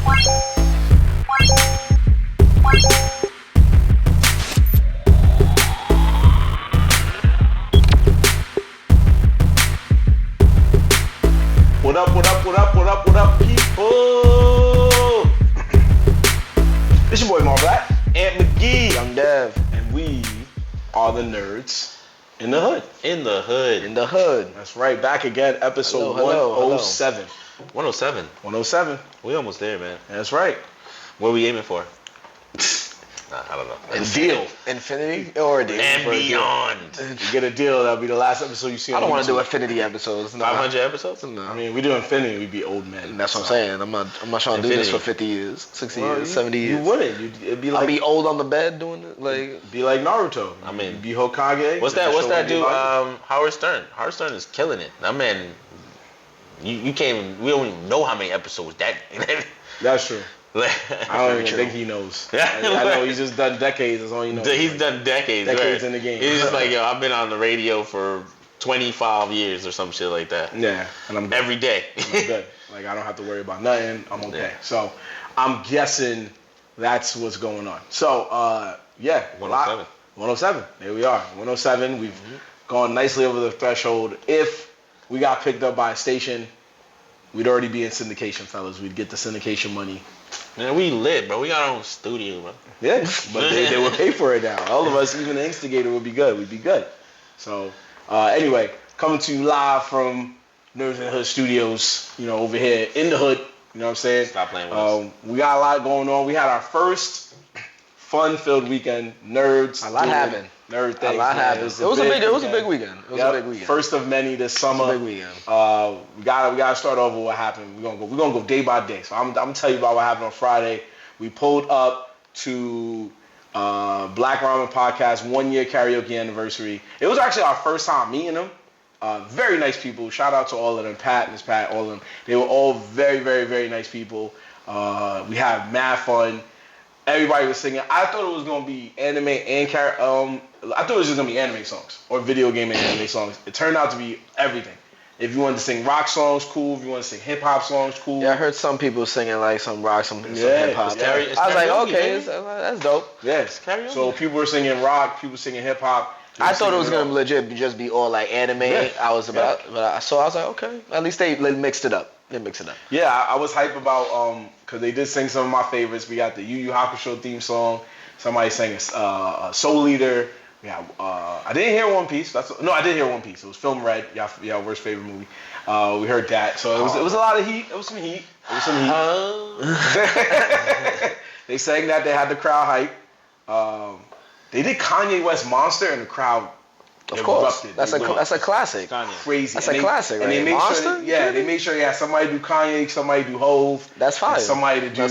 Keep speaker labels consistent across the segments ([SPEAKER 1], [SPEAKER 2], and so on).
[SPEAKER 1] What up, what up, what up, what up, what up, people? It's your boy Mar Black, Ant McGee,
[SPEAKER 2] I'm Dev,
[SPEAKER 1] and we are the Nerds in the Hood.
[SPEAKER 3] In the hood.
[SPEAKER 2] in the hood.
[SPEAKER 1] That's right, back again, episode
[SPEAKER 2] Hello.
[SPEAKER 1] 107.
[SPEAKER 3] 107.
[SPEAKER 1] 107.
[SPEAKER 3] We almost there, man.
[SPEAKER 1] That's right.
[SPEAKER 3] What are we aiming for? I don't know.
[SPEAKER 1] A deal.
[SPEAKER 2] Infinity or a deal?
[SPEAKER 3] And beyond.
[SPEAKER 1] You get a deal, that'll be the last episode you see on
[SPEAKER 2] I don't want to do
[SPEAKER 1] YouTube.
[SPEAKER 2] Infinity episodes. No.
[SPEAKER 3] 500 episodes?
[SPEAKER 2] No.
[SPEAKER 1] I mean, we do Infinity, we'd be old men.
[SPEAKER 2] That's what I'm saying. I'm not trying to do this for 50 years, 60 years, 70 years.
[SPEAKER 1] You wouldn't. It'd be like,
[SPEAKER 2] I'll be old on the bed doing it. Like,
[SPEAKER 1] be like Naruto.
[SPEAKER 3] I mean,
[SPEAKER 1] you'd be Hokage.
[SPEAKER 3] What's that dude? Howard Stern. Howard Stern is killing it. That man, you can't even, we don't even know how many episodes that.
[SPEAKER 1] That's true.
[SPEAKER 3] Like,
[SPEAKER 1] I don't even think he knows.
[SPEAKER 3] Yeah.
[SPEAKER 1] I know he's just done decades. That's all you know.
[SPEAKER 3] He's done decades.
[SPEAKER 1] Decades
[SPEAKER 3] right?
[SPEAKER 1] in the game.
[SPEAKER 3] He's just like, yo, I've been on the radio for 25 years or some shit like that.
[SPEAKER 1] Yeah, and I'm good.
[SPEAKER 3] Every day.
[SPEAKER 1] I'm good. Like, I don't have to worry about nothing. I'm okay.
[SPEAKER 3] Yeah.
[SPEAKER 1] So, I'm guessing that's what's going on. So, yeah.
[SPEAKER 3] 107.
[SPEAKER 1] 107. There we are. 107. We've gone nicely over the threshold. If we got picked up by a station, we'd already be in syndication, fellas. We'd get the syndication money.
[SPEAKER 3] Man, we lit, bro. We got our own studio, bro.
[SPEAKER 1] Yeah, but they would pay for it now. All of us, even the instigator, would be good. We'd be good. So, anyway, coming to you live from Nerdz in the Hood Studios, you know, over here in the hood. You know what I'm saying?
[SPEAKER 3] Stop playing with us.
[SPEAKER 1] We got a lot going on. We had our first fun-filled weekend. Nerds.
[SPEAKER 2] a lot happened.
[SPEAKER 1] Nerd things.
[SPEAKER 2] A lot
[SPEAKER 1] man.
[SPEAKER 2] happened. It was a big weekend. It was a big weekend.
[SPEAKER 1] First of many this summer.
[SPEAKER 2] It was a big weekend.
[SPEAKER 1] We gotta start over with what happened. We're gonna go day by day. So I'm gonna tell you about what happened on Friday. We pulled up to Black Ramen Podcast 1 year karaoke anniversary. It was actually our first time meeting them. Very nice people. Shout out to all of them. Pat, Miss Pat, all of them. They were all very, very, very nice people. We had mad fun. Everybody was singing. I thought it was gonna be anime and I thought it was just gonna be anime songs or video game and anime songs. It turned out to be everything. If you wanted to sing rock songs, cool. If you want to sing hip hop songs, cool.
[SPEAKER 2] Yeah, I heard some people singing like some rock, some hip hop.
[SPEAKER 1] Yeah.
[SPEAKER 2] I was like, okay, that's dope.
[SPEAKER 1] Yes.
[SPEAKER 3] Karaoke.
[SPEAKER 1] So people were singing rock, people singing hip hop.
[SPEAKER 2] I thought it was gonna legit just be all like anime.
[SPEAKER 1] Yeah.
[SPEAKER 2] So I was like, okay. At least they mixed it up.
[SPEAKER 1] Yeah, I was hype about because they did sing some of my favorites. We got the Yu Yu Hakusho theme song. Somebody sang a Soul Eater. Yeah, I didn't hear One Piece. I did hear One Piece. It was Film Red. Y'all worst favorite movie. We heard that. So it was a lot of heat. It was some heat. They sang that. They had the crowd hype. They did Kanye West Monster and the crowd.
[SPEAKER 2] Of course,
[SPEAKER 1] erupted.
[SPEAKER 2] that's a classic.
[SPEAKER 1] Crazy.
[SPEAKER 2] That's a classic, right?
[SPEAKER 1] And they made
[SPEAKER 2] Monster?
[SPEAKER 1] sure, they made sure, somebody do Kanye, somebody do Hove.
[SPEAKER 2] That's fire.
[SPEAKER 1] And somebody to do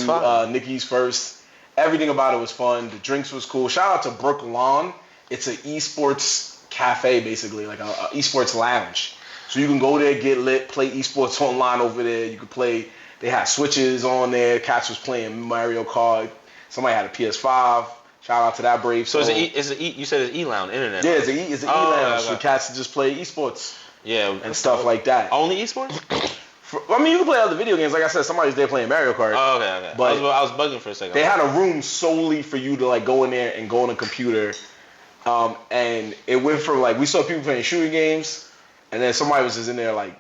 [SPEAKER 1] Nicki's first. Everything about it was fun. The drinks was cool. Shout out to Brook Lawn. It's an esports cafe, basically, like a esports lounge. So you can go there, get lit, play esports online over there. You could play. They had Switches on there. Cats was playing Mario Kart. Somebody had a PS5. Shout out to that brave soul.
[SPEAKER 3] So you said it's E-Lounge, internet.
[SPEAKER 1] Yeah, it's an E-Lounge. So
[SPEAKER 3] Okay.
[SPEAKER 1] cats to just play esports.
[SPEAKER 3] Yeah.
[SPEAKER 1] And stuff like that.
[SPEAKER 3] Only esports?
[SPEAKER 1] I mean, you can play other video games. Like I said, somebody's there playing Mario Kart.
[SPEAKER 3] Oh, okay.
[SPEAKER 1] But
[SPEAKER 3] I was bugging for a second.
[SPEAKER 1] They had a room solely for you to like go in there and go on a computer. And it went from like, we saw people playing shooting games, and then somebody was just in there like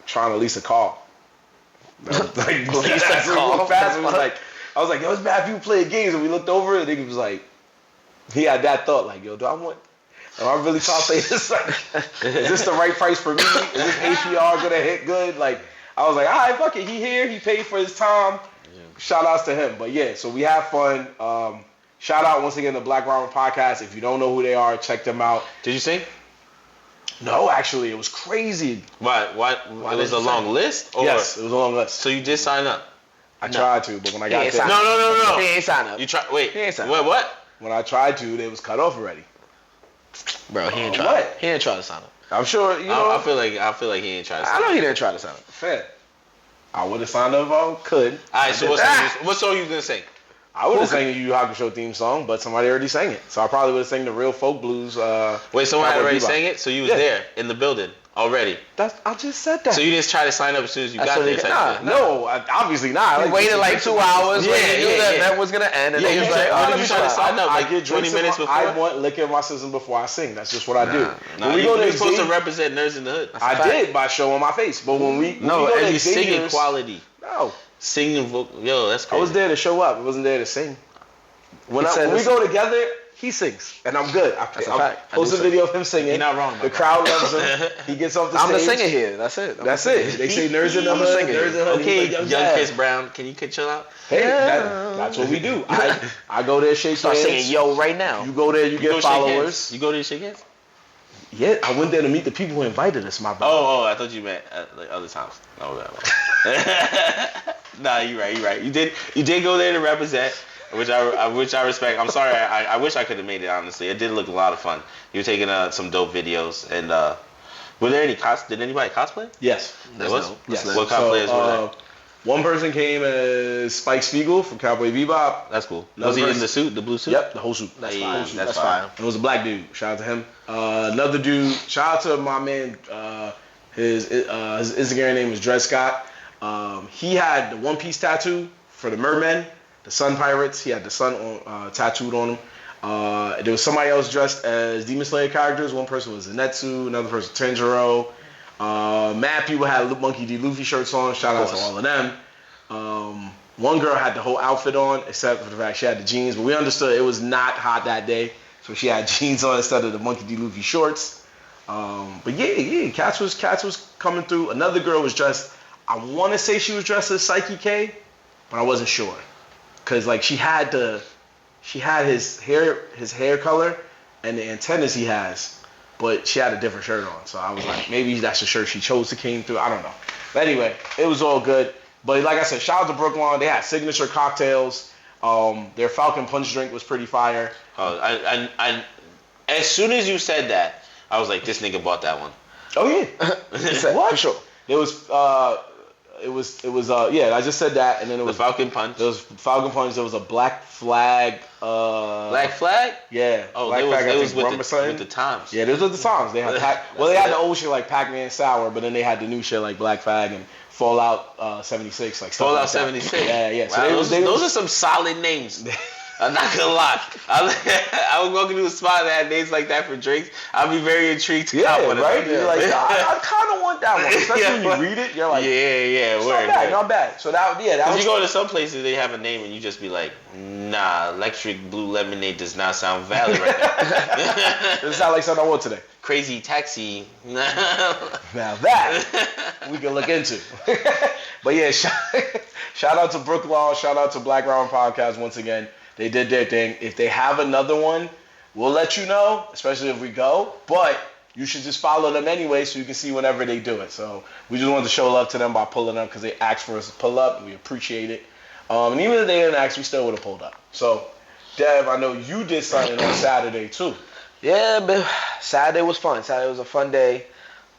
[SPEAKER 1] trying to lease a car. Like, lease a car fast. It was like, I was like, yo, it's bad people playing games. And we looked over and he was like, he had that thought, like, yo, am I really trying to play this? Like, is this the right price for me? Is this APR gonna hit good? Like, I was like, all right, fuck it. He here. He paid for his time. Yeah. Shout outs to him. But yeah, so we have fun. Shout out once again to Black Ramen Podcast. If you don't know who they are, check them out.
[SPEAKER 3] Did you sing?
[SPEAKER 1] No, actually, it was crazy.
[SPEAKER 3] Why it was a long list? Or?
[SPEAKER 1] Yes, it was a long list.
[SPEAKER 3] So you did sign up?
[SPEAKER 1] I tried to, but when I got there...
[SPEAKER 3] No.
[SPEAKER 2] He ain't signed up.
[SPEAKER 3] You tried... Wait.
[SPEAKER 2] He ain't signed
[SPEAKER 3] up. What?
[SPEAKER 1] When I tried to, they was cut off already.
[SPEAKER 2] Bro, he ain't tried.
[SPEAKER 1] What?
[SPEAKER 2] He ain't try to sign up.
[SPEAKER 1] I'm sure, you know...
[SPEAKER 3] I feel like he ain't trying to sign up.
[SPEAKER 2] I know he didn't try to sign up.
[SPEAKER 1] Fair. I would have signed up if I could.
[SPEAKER 3] All right, so what song you gonna sing?
[SPEAKER 1] I would have sang the Yu Yu Hakusho theme song, but somebody already sang it. So I probably would have sang the Real Folk Blues.
[SPEAKER 3] Wait, someone had
[SPEAKER 1] Cowboy
[SPEAKER 3] already
[SPEAKER 1] Bebop.
[SPEAKER 3] sang it? So you was
[SPEAKER 1] Yeah.
[SPEAKER 3] there in the building? already.
[SPEAKER 2] I just said that.
[SPEAKER 3] So you just try to sign up as soon as you got there?
[SPEAKER 1] No, obviously not.
[SPEAKER 2] He waited like 2 hours when he knew that event was gonna end, and then he was like,
[SPEAKER 3] "Oh, you try to sign up?"
[SPEAKER 1] I get
[SPEAKER 3] 20 minutes before.
[SPEAKER 1] I want liquor in my system before I sing. That's just what I do.
[SPEAKER 3] When we go there, you're supposed to represent Nerds in the Hood.
[SPEAKER 1] I did by showing my face, but when we go
[SPEAKER 3] and
[SPEAKER 1] to
[SPEAKER 3] you singing quality.
[SPEAKER 1] No,
[SPEAKER 3] singing vocal. Yo, that's crazy.
[SPEAKER 1] I was there to show up. I wasn't there to sing. When we go together, he sings, and I'm good. I post a video of him singing.
[SPEAKER 3] You're not wrong.
[SPEAKER 1] The crowd loves him. He gets off the stage.
[SPEAKER 2] I'm the singer here. That's it.
[SPEAKER 1] That's it. They say Nerds in the Hood. Nerds in the Hood.
[SPEAKER 3] Okay, young Chris Brown, can you chill out?
[SPEAKER 1] Hey, that's what we do. I go there, shake hands.
[SPEAKER 2] Start singing yo right now.
[SPEAKER 1] You go there, you get followers.
[SPEAKER 3] You go there to shake hands?
[SPEAKER 1] Yeah, I went there to meet the people who invited us, my brother.
[SPEAKER 3] Oh, I thought you meant like other times. No, nah, you're right. You did go there to represent. Which I respect. I'm sorry. I wish I could have made it. Honestly, it did look a lot of fun. You were taking some dope videos, and were there any Did anybody cosplay?
[SPEAKER 1] Yes,
[SPEAKER 3] there was.
[SPEAKER 1] Yes.
[SPEAKER 3] What cosplayers were there?
[SPEAKER 1] One person came as Spike Spiegel from Cowboy Bebop.
[SPEAKER 3] That's cool. Was he in the suit, the blue suit?
[SPEAKER 1] Yep, the whole suit.
[SPEAKER 2] That's fine.
[SPEAKER 3] That's fine.
[SPEAKER 1] It was a black dude. Shout out to him. Another dude. Shout out to my man. His Instagram name was Dred Scott. He had the One Piece tattoo for the mermen. The Sun Pirates, he had the sun tattooed on him. There was somebody else dressed as Demon Slayer characters. One person was Zenitsu, another person Tanjiro. Mad people had Monkey D. Luffy shirts on. Shout out to all of them. One girl had the whole outfit on, except for the fact she had the jeans. But we understood it was not hot that day, so she had jeans on instead of the Monkey D. Luffy shorts. But yeah, Cats was coming through. Another girl was dressed. I want to say she was dressed as Psyche K, but I wasn't sure. Cause like she had his hair color and the antennas he has, but she had a different shirt on. So I was like, maybe that's the shirt she chose to came through. I don't know. But anyway, it was all good. But like I said, shout out to Brooklyn. They had signature cocktails. Their Falcon Punch drink was pretty fire.
[SPEAKER 3] Oh, I as soon as you said that, I was like, this nigga bought that one.
[SPEAKER 1] Oh yeah,
[SPEAKER 2] what? For sure.
[SPEAKER 1] It was I just said that, and then it was
[SPEAKER 3] the Falcon Punch.
[SPEAKER 1] There was Falcon Punch. There was a Black Flag.
[SPEAKER 3] Black Flag?
[SPEAKER 1] Yeah.
[SPEAKER 3] Oh,
[SPEAKER 1] Black
[SPEAKER 3] Flag,
[SPEAKER 1] I
[SPEAKER 3] was
[SPEAKER 1] think,
[SPEAKER 3] with the Times.
[SPEAKER 1] Yeah, those were the Times. They had they had the old shit like Pac-Man Sour, but then they had the new shit like Black Flag and Fallout 76, like stuff
[SPEAKER 3] Fallout
[SPEAKER 1] like
[SPEAKER 3] 76.
[SPEAKER 1] Yeah.
[SPEAKER 3] Wow, so those are some solid names. I'm not gonna lie. I was walking to a spot that had names like that for drinks. I'd be very intrigued to cop one.
[SPEAKER 1] Right? You're like, I kind of want that one. Especially when you read it, you're like, not bad. So that was.
[SPEAKER 3] You go to some places, they have a name, and you just be like, nah, Electric Blue Lemonade does not sound valid right now.
[SPEAKER 1] Doesn't sound like something I want today.
[SPEAKER 3] Crazy Taxi.
[SPEAKER 1] Now that we can look into. But yeah, shout out to Brook Law. Shout out to Black Round Podcast once again. They did their thing. If they have another one, we'll let you know, especially if we go. But you should just follow them anyway so you can see whenever they do it. So we just wanted to show love to them by pulling up because they asked for us to pull up. And we appreciate it. And even if they didn't ask, we still would have pulled up. So, Dev, I know you did something on Saturday too.
[SPEAKER 2] Yeah, but Saturday was fun. Saturday was a fun day.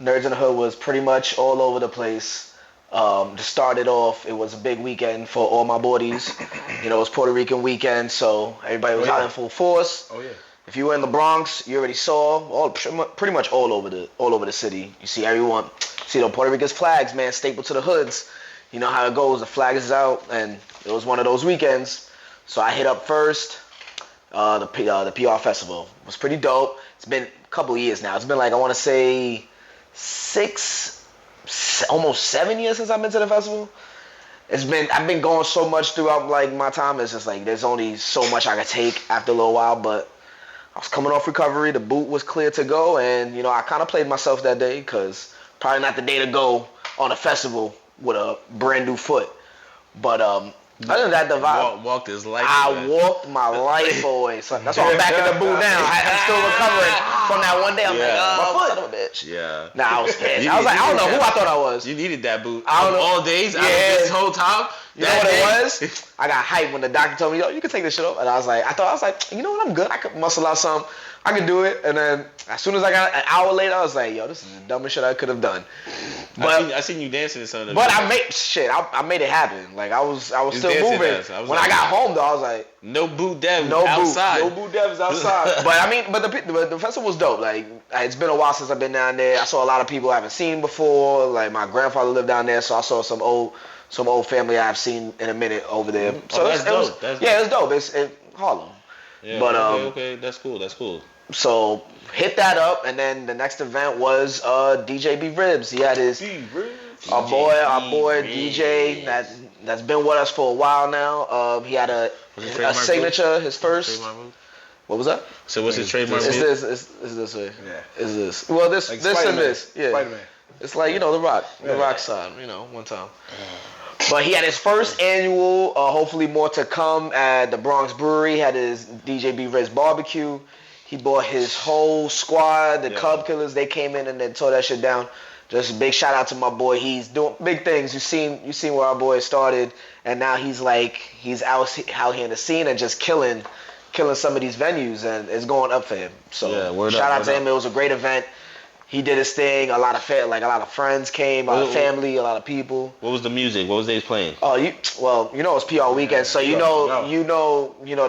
[SPEAKER 2] Nerds in the Hood was pretty much all over the place. To start it off, it was a big weekend for all my boys. You know, it was Puerto Rican weekend, so everybody was out in full force.
[SPEAKER 1] Oh yeah.
[SPEAKER 2] If you were in the Bronx, you already saw pretty much all over the city. You see everyone. See the Puerto Rican's flags, man, stapled to the hoods. You know how it goes. The flag is out, and it was one of those weekends. So I hit up first. The PR festival was pretty dope. It's been a couple of years now. It's been like I want to say almost 7 years since I've been to the festival. I've been going so much throughout like my time. It's just like there's only so much I could take after a little while. But I was coming off recovery. The boot was clear to go, and you know I kind of played myself that day because probably not the day to go on a festival with a brand new foot. But other than that, the vibe.
[SPEAKER 3] Walked his life.
[SPEAKER 2] I walked my life away. So that's why I'm back in the boot now. I'm still recovering from that one day. I'm like, my foot, bitch.
[SPEAKER 3] Yeah.
[SPEAKER 2] Nah, I was pissed. I was like, I don't know who I thought I was.
[SPEAKER 3] You needed that boot.
[SPEAKER 2] I don't know.
[SPEAKER 3] All days. Yeah. This whole time.
[SPEAKER 2] You know what it was? I got hyped when the doctor told me, yo, you can take this shit off. And I was like, you know what, I'm good. I could muscle out some. I could do it. And then as soon as I got an hour later, I was like, yo, this is the dumbest shit I could have done. But
[SPEAKER 3] I seen you dancing in some of the
[SPEAKER 2] But
[SPEAKER 3] videos.
[SPEAKER 2] I made it happen. Like I was still
[SPEAKER 3] dancing
[SPEAKER 2] moving.
[SPEAKER 3] dance. I
[SPEAKER 2] When I got home though, I was like,
[SPEAKER 3] no boot dev
[SPEAKER 2] no
[SPEAKER 3] outside.
[SPEAKER 2] boot devs outside. but the festival was dope. Like it's been a while since I've been down there. I saw a lot of people I haven't seen before. Like my grandfather lived down there, so I saw some old family I've seen in a minute over there. So
[SPEAKER 3] that's dope.
[SPEAKER 2] It's dope. It's in Harlem.
[SPEAKER 3] Yeah,
[SPEAKER 2] but
[SPEAKER 3] okay, that's cool.
[SPEAKER 2] So hit that up, and then the next event was DJ B Ribs. He had his our boy DJ that's been with us for a while now. He had a signature, his first. What was that?
[SPEAKER 3] So what's his trademark?
[SPEAKER 2] It's this way.
[SPEAKER 1] Yeah.
[SPEAKER 2] Is this? Well, this
[SPEAKER 1] like
[SPEAKER 2] this and this. Yeah.
[SPEAKER 1] Spider-Man.
[SPEAKER 2] It's like the Rock side. One time. But he had his first annual, hopefully more to come at the Bronx Brewery. He had his DJ B Ribs barbecue. He brought his whole squad, the Cub Killers. They came in and they tore that shit down. Just a big shout out to my boy. He's doing big things. You seen where our boy started, and now he's out here in the scene and just killing some of these venues, and it's going up for him. So shout out to him. It was a great event. He did his thing. A lot of friends came, a lot of family, a lot of people.
[SPEAKER 3] What was the music? What was they playing?
[SPEAKER 2] Oh, it's PR weekend, so the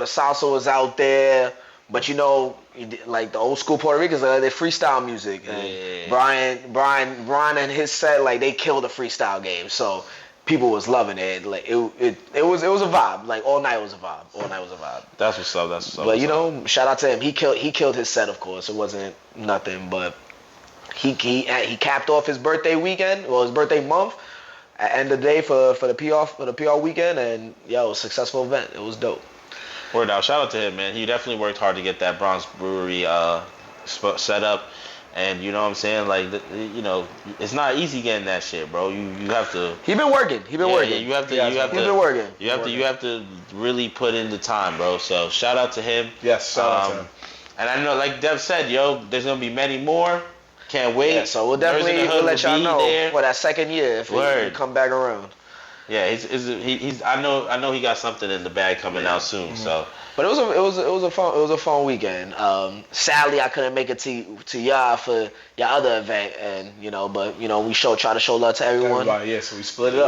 [SPEAKER 2] salsa was out there, but like the old school Puerto Ricans, they freestyle music. And Brian and his set, like they killed the freestyle game. So people was loving it. Like it was a vibe. Like all night was a vibe.
[SPEAKER 3] That's what's up.
[SPEAKER 2] But shout out to him. He killed his set, of course. It wasn't nothing, but he capped off his birthday weekend, his birthday month, at end of the day for the PR weekend, and it was a successful event. It was dope.
[SPEAKER 3] Word out. Shout out to him, man. He definitely worked hard to get that Bronx Brewery set up. And you know what I'm saying? Like, it's not easy getting that shit, bro. You have to.
[SPEAKER 2] He been working.
[SPEAKER 3] Yeah, you have to really put in the time, bro. So shout out to him.
[SPEAKER 1] Yes, shout out to him.
[SPEAKER 3] And I know, like Dev said, there's gonna be many more. Can't wait.
[SPEAKER 2] Yeah, so we'll let y'all know for that second year if he come back around.
[SPEAKER 3] Yeah, he's I know he got something in the bag coming out soon. Mm-hmm. So,
[SPEAKER 2] but it was a fun weekend. Sadly, I couldn't make it to y'all for your other event, and but we try to show love to everyone.
[SPEAKER 1] So we split it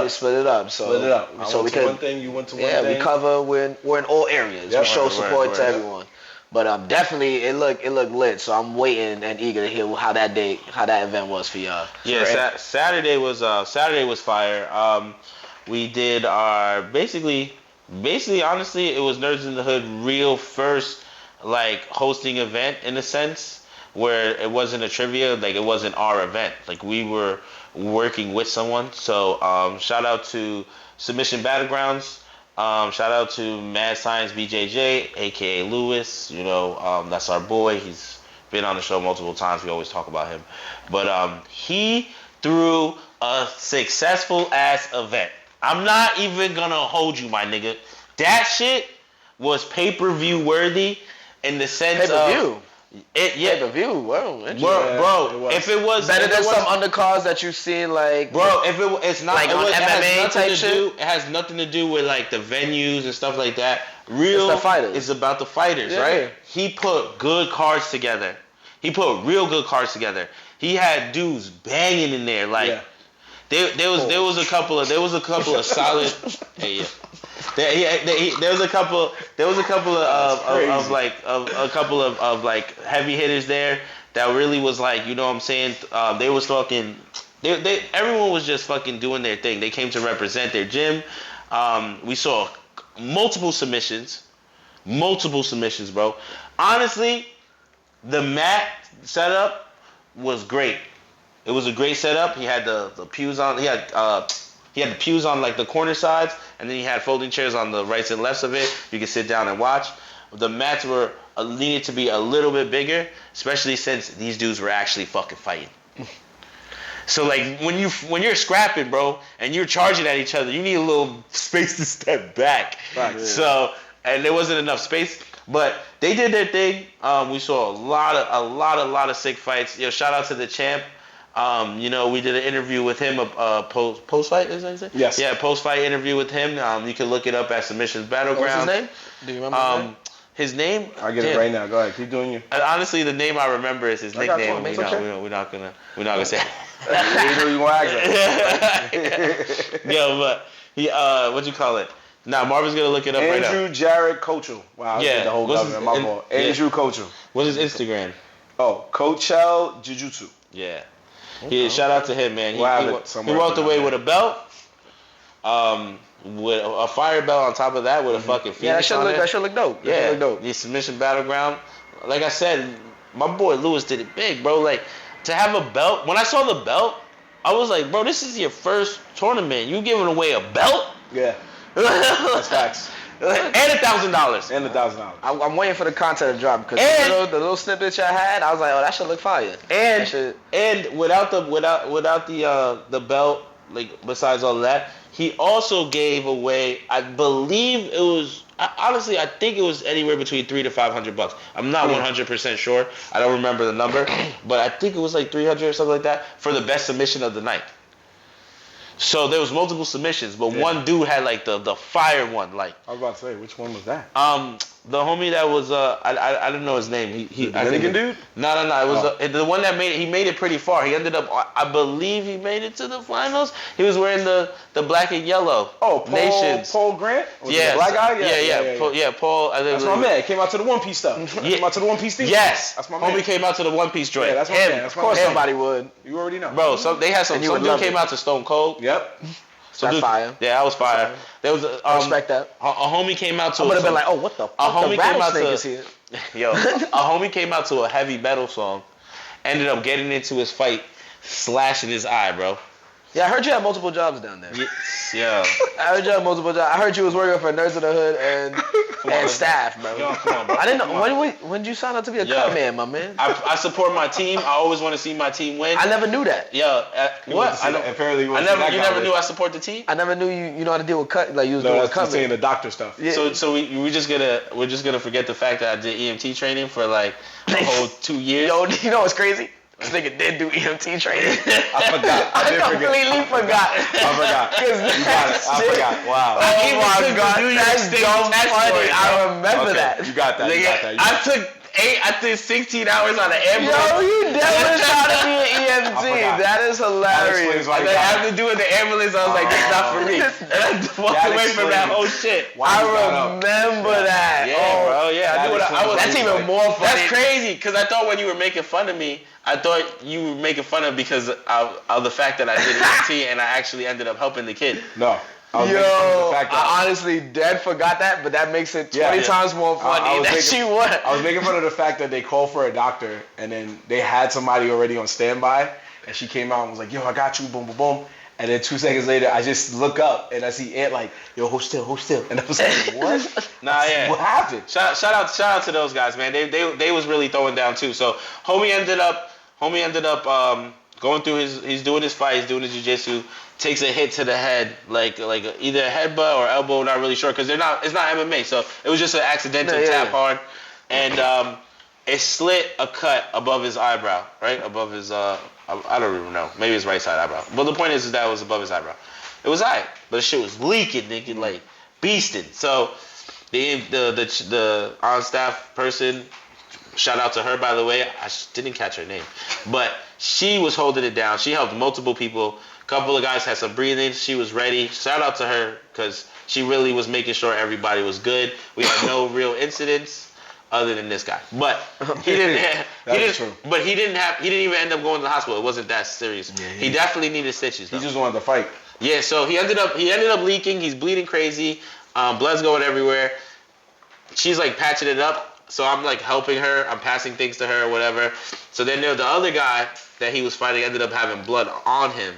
[SPEAKER 1] up. So we could one thing, you went to one thing.
[SPEAKER 2] Yeah, we cover. We're in all areas. We show support to everyone. But definitely it looked lit. So I'm waiting and eager to hear how that event was for y'all.
[SPEAKER 3] Yeah, Saturday was fire. We did our basically honestly it was Nerds in the Hood real first like hosting event in a sense where it wasn't a trivia, like it wasn't our event, like we were working with someone. So shout out to Submission Battlegrounds, shout out to Mad Science BJJ aka Lewis, that's our boy. He's been on the show multiple times, we always talk about him, but he threw a successful ass event. I'm not even gonna hold you, my nigga. That shit was pay-per-view worthy in the sense
[SPEAKER 2] pay-per-view.
[SPEAKER 3] Pay-per-view.
[SPEAKER 2] Wow,
[SPEAKER 3] bro. If it was
[SPEAKER 2] better than some undercards that you've seen, like
[SPEAKER 3] bro, it's not
[SPEAKER 2] like on MMA type shit.
[SPEAKER 3] It has nothing to do with like the venues and stuff like that.
[SPEAKER 2] It's the fighters.
[SPEAKER 3] It's about the fighters, right? He put good cards together. He put real good cards together. He had dudes banging in there, like. Yeah. There was a couple of solid. Hey, yeah. There was a couple of heavy hitters there that really was like, you know what I'm saying? They was talking. Everyone was just fucking doing their thing. They came to represent their gym. We saw multiple submissions, bro. Honestly, the mat setup was great. It was a great setup. He had the pews on. He had the pews on like the corner sides, and then he had folding chairs on the rights and lefts of it. You could sit down and watch. The mats were needed to be a little bit bigger, especially since these dudes were actually fucking fighting. So like when you're scrapping, bro, and you're charging at each other, you need a little space to step back. Right. So and there wasn't enough space. But they did their thing. We saw a lot of sick fights. Shout out to the champ. You know, we did an interview with him, post fight, is that what you say?
[SPEAKER 1] Yes.
[SPEAKER 3] Yeah, post fight interview with him. You can look it up at Submissions Battleground.
[SPEAKER 2] What's his name? Do you remember his name?
[SPEAKER 3] His name?
[SPEAKER 1] I'll get it right now. Go ahead. Keep doing you.
[SPEAKER 3] Honestly, the name I remember is his nickname.
[SPEAKER 1] We're
[SPEAKER 3] not gonna say.
[SPEAKER 1] You want to ask that.
[SPEAKER 3] Yo, but he, what you call it? Nah, Marvin's gonna look it up right now.
[SPEAKER 1] Andrew Jared Kochel. Wow, I
[SPEAKER 3] Yeah.
[SPEAKER 1] the whole
[SPEAKER 3] What's
[SPEAKER 1] government.
[SPEAKER 3] his-
[SPEAKER 1] My fault. Andrew Kochel.
[SPEAKER 3] What's his Instagram?
[SPEAKER 1] Oh, Kochel Jiu-Jitsu.
[SPEAKER 3] Yeah. Yeah, shout out to him, man.
[SPEAKER 1] We'll have
[SPEAKER 3] He
[SPEAKER 1] it somewhere
[SPEAKER 3] walked
[SPEAKER 1] up
[SPEAKER 3] away
[SPEAKER 1] there.
[SPEAKER 3] with a belt, with a fire belt on top of that, with a fucking
[SPEAKER 2] Yeah, that
[SPEAKER 3] phoenix
[SPEAKER 2] should
[SPEAKER 3] on
[SPEAKER 2] look.
[SPEAKER 3] it.
[SPEAKER 2] That should look dope. That
[SPEAKER 3] Yeah,
[SPEAKER 2] should look dope.
[SPEAKER 3] the Submission Battleground. Like I said, my boy Lewis did it big, bro. Like, to have a belt, when I saw the belt, I was like, bro, this is your first tournament. You giving away a belt?
[SPEAKER 1] Yeah, that's facts.
[SPEAKER 3] And $1,000.
[SPEAKER 1] And $1,000.
[SPEAKER 2] I'm waiting for the content to drop because
[SPEAKER 3] And-
[SPEAKER 2] the little snippets I had, I was like, oh, that should look fire.
[SPEAKER 3] And
[SPEAKER 2] That should-
[SPEAKER 3] and without the belt, like besides all of that, he also gave away. I believe it was. Honestly, I think it was anywhere between $300 to $500. I'm not 100% sure. I don't remember the number, but I think it was like 300 or something like that for the best submission of the night. So there was multiple submissions, but one dude had like the fire one, like
[SPEAKER 1] I was about to say, which one was that?
[SPEAKER 3] the homie that was I don't know his name. He
[SPEAKER 1] The Dominican dude?
[SPEAKER 3] No. It was the one that made it pretty far. He ended up, I believe he made it to the finals. He was wearing the black and yellow.
[SPEAKER 1] Oh, Paul,
[SPEAKER 3] Nations.
[SPEAKER 1] Paul Grant? Was
[SPEAKER 3] Yeah,
[SPEAKER 1] the black guy?
[SPEAKER 3] Yeah, Paul. I think
[SPEAKER 1] That's my man. Came out to the One Piece stuff. Came out to the One Piece thing.
[SPEAKER 3] Yes,
[SPEAKER 1] That's my man.
[SPEAKER 3] homie came out to the One Piece joint.
[SPEAKER 1] Yeah, that's my
[SPEAKER 3] Him.
[SPEAKER 1] man. That's
[SPEAKER 2] Of
[SPEAKER 1] my
[SPEAKER 2] course,
[SPEAKER 1] man.
[SPEAKER 2] somebody would.
[SPEAKER 1] You already know.
[SPEAKER 3] Bro, they had some
[SPEAKER 2] And you
[SPEAKER 3] dude
[SPEAKER 2] would love
[SPEAKER 3] came
[SPEAKER 2] it.
[SPEAKER 3] out to Stone Cold.
[SPEAKER 1] Yep.
[SPEAKER 3] Some
[SPEAKER 2] That's
[SPEAKER 3] dude,
[SPEAKER 2] fire.
[SPEAKER 3] Yeah, that was fire.
[SPEAKER 2] fire.
[SPEAKER 3] There was
[SPEAKER 2] I respect that.
[SPEAKER 3] a homie came out to
[SPEAKER 2] I would have
[SPEAKER 3] some-
[SPEAKER 2] been like, oh, what the fuck?
[SPEAKER 3] homie
[SPEAKER 2] The
[SPEAKER 3] came out
[SPEAKER 2] rattlesnake
[SPEAKER 3] to-
[SPEAKER 2] is here.
[SPEAKER 3] Yo, a homie came out to a heavy metal song, ended up getting into his fight, slashing his eye, bro.
[SPEAKER 2] Yeah, I heard you had multiple jobs down there.
[SPEAKER 3] Yeah.
[SPEAKER 2] I heard you had multiple jobs. I heard you was working for Nerdz in the Hood and staff, bro.
[SPEAKER 3] Yo, come on, bro.
[SPEAKER 2] I didn't know. When did you sign up to be a cut man, my man?
[SPEAKER 3] I support my team. I always want to see my team win.
[SPEAKER 2] I never knew that.
[SPEAKER 3] Yo, what? I don't,
[SPEAKER 1] Apparently,
[SPEAKER 3] you never knew I support the team.
[SPEAKER 2] I never knew you know how to deal with cut. Like you was
[SPEAKER 1] No,
[SPEAKER 2] doing
[SPEAKER 1] that's
[SPEAKER 2] cut
[SPEAKER 1] just saying
[SPEAKER 2] man.
[SPEAKER 1] the doctor stuff.
[SPEAKER 2] Yeah.
[SPEAKER 3] So we're just gonna forget the fact that I did EMT training for like a whole 2 years.
[SPEAKER 2] Yo, you know what's crazy? This nigga did do EMT training.
[SPEAKER 1] I forgot. I did forget.
[SPEAKER 2] completely forgot.
[SPEAKER 1] I forgot. You got it. I forgot. Wow.
[SPEAKER 3] I
[SPEAKER 2] Oh
[SPEAKER 3] even
[SPEAKER 2] my
[SPEAKER 3] took the
[SPEAKER 2] god,
[SPEAKER 3] New York
[SPEAKER 2] that's
[SPEAKER 3] State
[SPEAKER 2] dumb
[SPEAKER 3] test
[SPEAKER 2] funny.
[SPEAKER 3] for it,
[SPEAKER 2] I remember
[SPEAKER 1] Okay,
[SPEAKER 2] that.
[SPEAKER 1] You got that. You got that. You got that.
[SPEAKER 3] I did 16 hours on an ambulance.
[SPEAKER 2] Yo, you definitely trying to be an EMT.
[SPEAKER 1] forgot.
[SPEAKER 2] That is hilarious.
[SPEAKER 1] explains why
[SPEAKER 3] And
[SPEAKER 1] you
[SPEAKER 3] then
[SPEAKER 1] got it.
[SPEAKER 3] after doing the ambulance, I was like, "This not for me." And I walked
[SPEAKER 1] That
[SPEAKER 3] away from that
[SPEAKER 1] explains-
[SPEAKER 3] whole shit.
[SPEAKER 1] Why you got up?
[SPEAKER 2] remember that.
[SPEAKER 3] Yeah,
[SPEAKER 2] Oh,
[SPEAKER 3] bro. Yeah, I
[SPEAKER 1] that
[SPEAKER 3] knew what I
[SPEAKER 1] explains
[SPEAKER 3] was.
[SPEAKER 1] why
[SPEAKER 2] that's
[SPEAKER 1] you
[SPEAKER 2] even more funny.
[SPEAKER 3] That's crazy, because I thought when you were making fun of me, I thought you were making fun of because of the fact that I did EMT and I actually ended up helping the kid.
[SPEAKER 1] No. I was making fun of
[SPEAKER 2] Yo,
[SPEAKER 1] the fact that
[SPEAKER 2] I honestly dead forgot that, but that makes it 20
[SPEAKER 1] Yeah, yeah.
[SPEAKER 2] times more funny
[SPEAKER 1] I was
[SPEAKER 2] that
[SPEAKER 1] making-
[SPEAKER 2] she won.
[SPEAKER 1] I was making fun of the fact that they called for a doctor and then they had somebody already on standby and she came out and was like, yo, I got you, boom, boom, boom. And then 2 seconds later, I just look up and I see Ant like, yo, hold still. And I was like, what?
[SPEAKER 3] Nah, yeah.
[SPEAKER 1] What happened?
[SPEAKER 3] Shout out to those guys, man. They was really throwing down too. So homie ended up going through he's doing his fight, he's doing his jiu-jitsu, takes a hit to the head, like either a headbutt or elbow, not really sure, because it's not MMA, so it was just an accidental tap hard, and it slit a cut above his eyebrow, right above his I don't even know, maybe his right side eyebrow. But the point is that it was above his eyebrow. It was alright, but the shit was leaking, nigga, like beasting. So the on staff person, shout out to her, by the way. I didn't catch her name, but she was holding it down. She helped multiple people. A couple of guys had some breathing. She was ready. Shout out to her because she really was making sure everybody was good. We had no real incidents other than this guy, but he didn't.
[SPEAKER 1] True.
[SPEAKER 3] But he didn't even end up going to the hospital. It wasn't that serious.
[SPEAKER 1] Yeah,
[SPEAKER 3] he definitely needed stitches, though.
[SPEAKER 1] He just wanted to fight.
[SPEAKER 3] Yeah, so he ended up leaking. He's bleeding crazy. Blood's going everywhere. She's like patching it up. So I'm like helping her. I'm passing things to her or whatever. So then the other guy that he was fighting ended up having blood on him.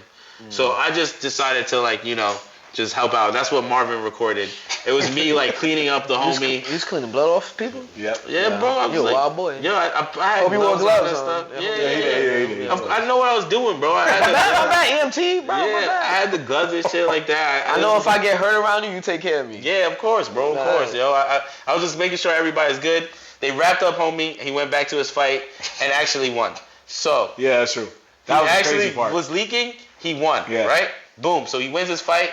[SPEAKER 3] So I just decided to just help out. That's what Marvin recorded. It was me like cleaning up the homie.
[SPEAKER 2] You just cleaning blood off people?
[SPEAKER 1] Yep.
[SPEAKER 3] Yeah, bro. I was
[SPEAKER 2] You a
[SPEAKER 3] like,
[SPEAKER 2] wild boy.
[SPEAKER 3] Yeah, I had
[SPEAKER 2] Hope you wore gloves
[SPEAKER 3] and
[SPEAKER 2] on.
[SPEAKER 3] stuff.
[SPEAKER 2] Yeah,
[SPEAKER 1] he did.
[SPEAKER 3] I know what I was doing, bro. I had
[SPEAKER 2] My
[SPEAKER 3] the,
[SPEAKER 2] bad, EMT, bro. my
[SPEAKER 3] yeah, I
[SPEAKER 2] bad.
[SPEAKER 3] had the gloves and shit like that.
[SPEAKER 2] I know if I get hurt around you, you take care of me.
[SPEAKER 3] Yeah, of course, bro. Of
[SPEAKER 2] Nah.
[SPEAKER 3] course, yo. I was just making sure everybody's good. They wrapped up homie. He went back to his fight and actually won. So
[SPEAKER 1] Yeah, that's true. That was the
[SPEAKER 3] actually
[SPEAKER 1] crazy part.
[SPEAKER 3] was leaking. He won,
[SPEAKER 1] Yeah.
[SPEAKER 3] right? Boom. So he wins his fight.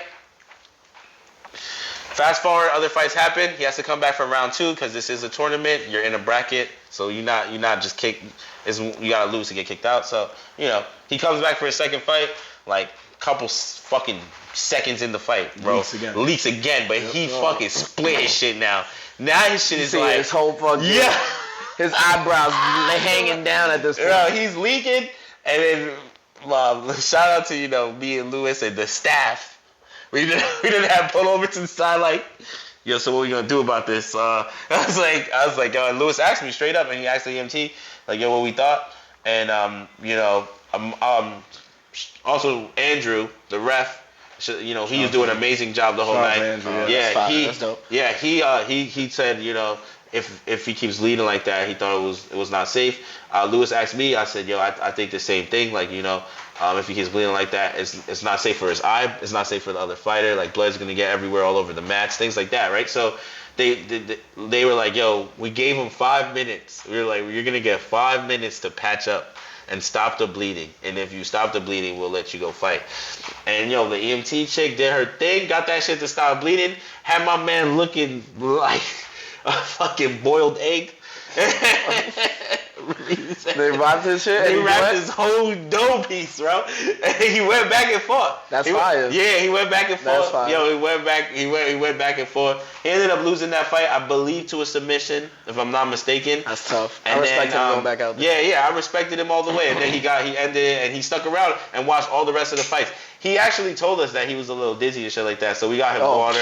[SPEAKER 3] Fast forward, other fights happen. He has to come back for round 2 because this is a tournament. You're in a bracket, so you're not just kicked. You gotta lose to get kicked out. So he comes back for his second fight, like couple fucking seconds in the fight, bro. Leaks again, but he fucking split his shit now. Now his shit is like
[SPEAKER 2] his whole fucking his eyebrows hanging down at this point.
[SPEAKER 3] Bro, he's leaking, and then shout out to me and Lewis and the staff. We didn't have pull over to the side like, yo, so what we gonna do about this? I was like, yo, and Lewis asked me straight up, and he asked the EMT, like, yo, what we thought, and also Andrew, the ref, he was doing an amazing job the whole night.
[SPEAKER 1] Andrew,
[SPEAKER 2] That's dope.
[SPEAKER 3] Yeah, he said, if he keeps leading like that, he thought it was not safe. Lewis asked me, I said, yo, I think the same thing, like, if he keeps bleeding like that, it's not safe for his eye, it's not safe for the other fighter, like blood's gonna get everywhere all over the mats, things like that, right? So they were like, yo, we gave him 5 minutes. We were like, you're gonna get 5 minutes to patch up and stop the bleeding, and if you stop the bleeding, we'll let you go fight. And the EMT chick did her thing, got that shit to stop bleeding, had my man looking like a fucking boiled egg.
[SPEAKER 2] They wrapped his shit.
[SPEAKER 3] They wrapped his whole dough piece, bro. And he went back and forth.
[SPEAKER 2] That's fire.
[SPEAKER 3] Yeah, he went back and forth.
[SPEAKER 2] That's fire.
[SPEAKER 3] Yo, he went back and forth. He ended up losing that fight, I believe, to a submission, if I'm not mistaken.
[SPEAKER 2] That's tough.
[SPEAKER 3] And
[SPEAKER 2] I respect him going back out there.
[SPEAKER 3] Yeah, I respected him all the way. And then he ended it, and he stuck around and watched all the rest of the fights. He actually told us that he was a little dizzy and shit like that. So we got him water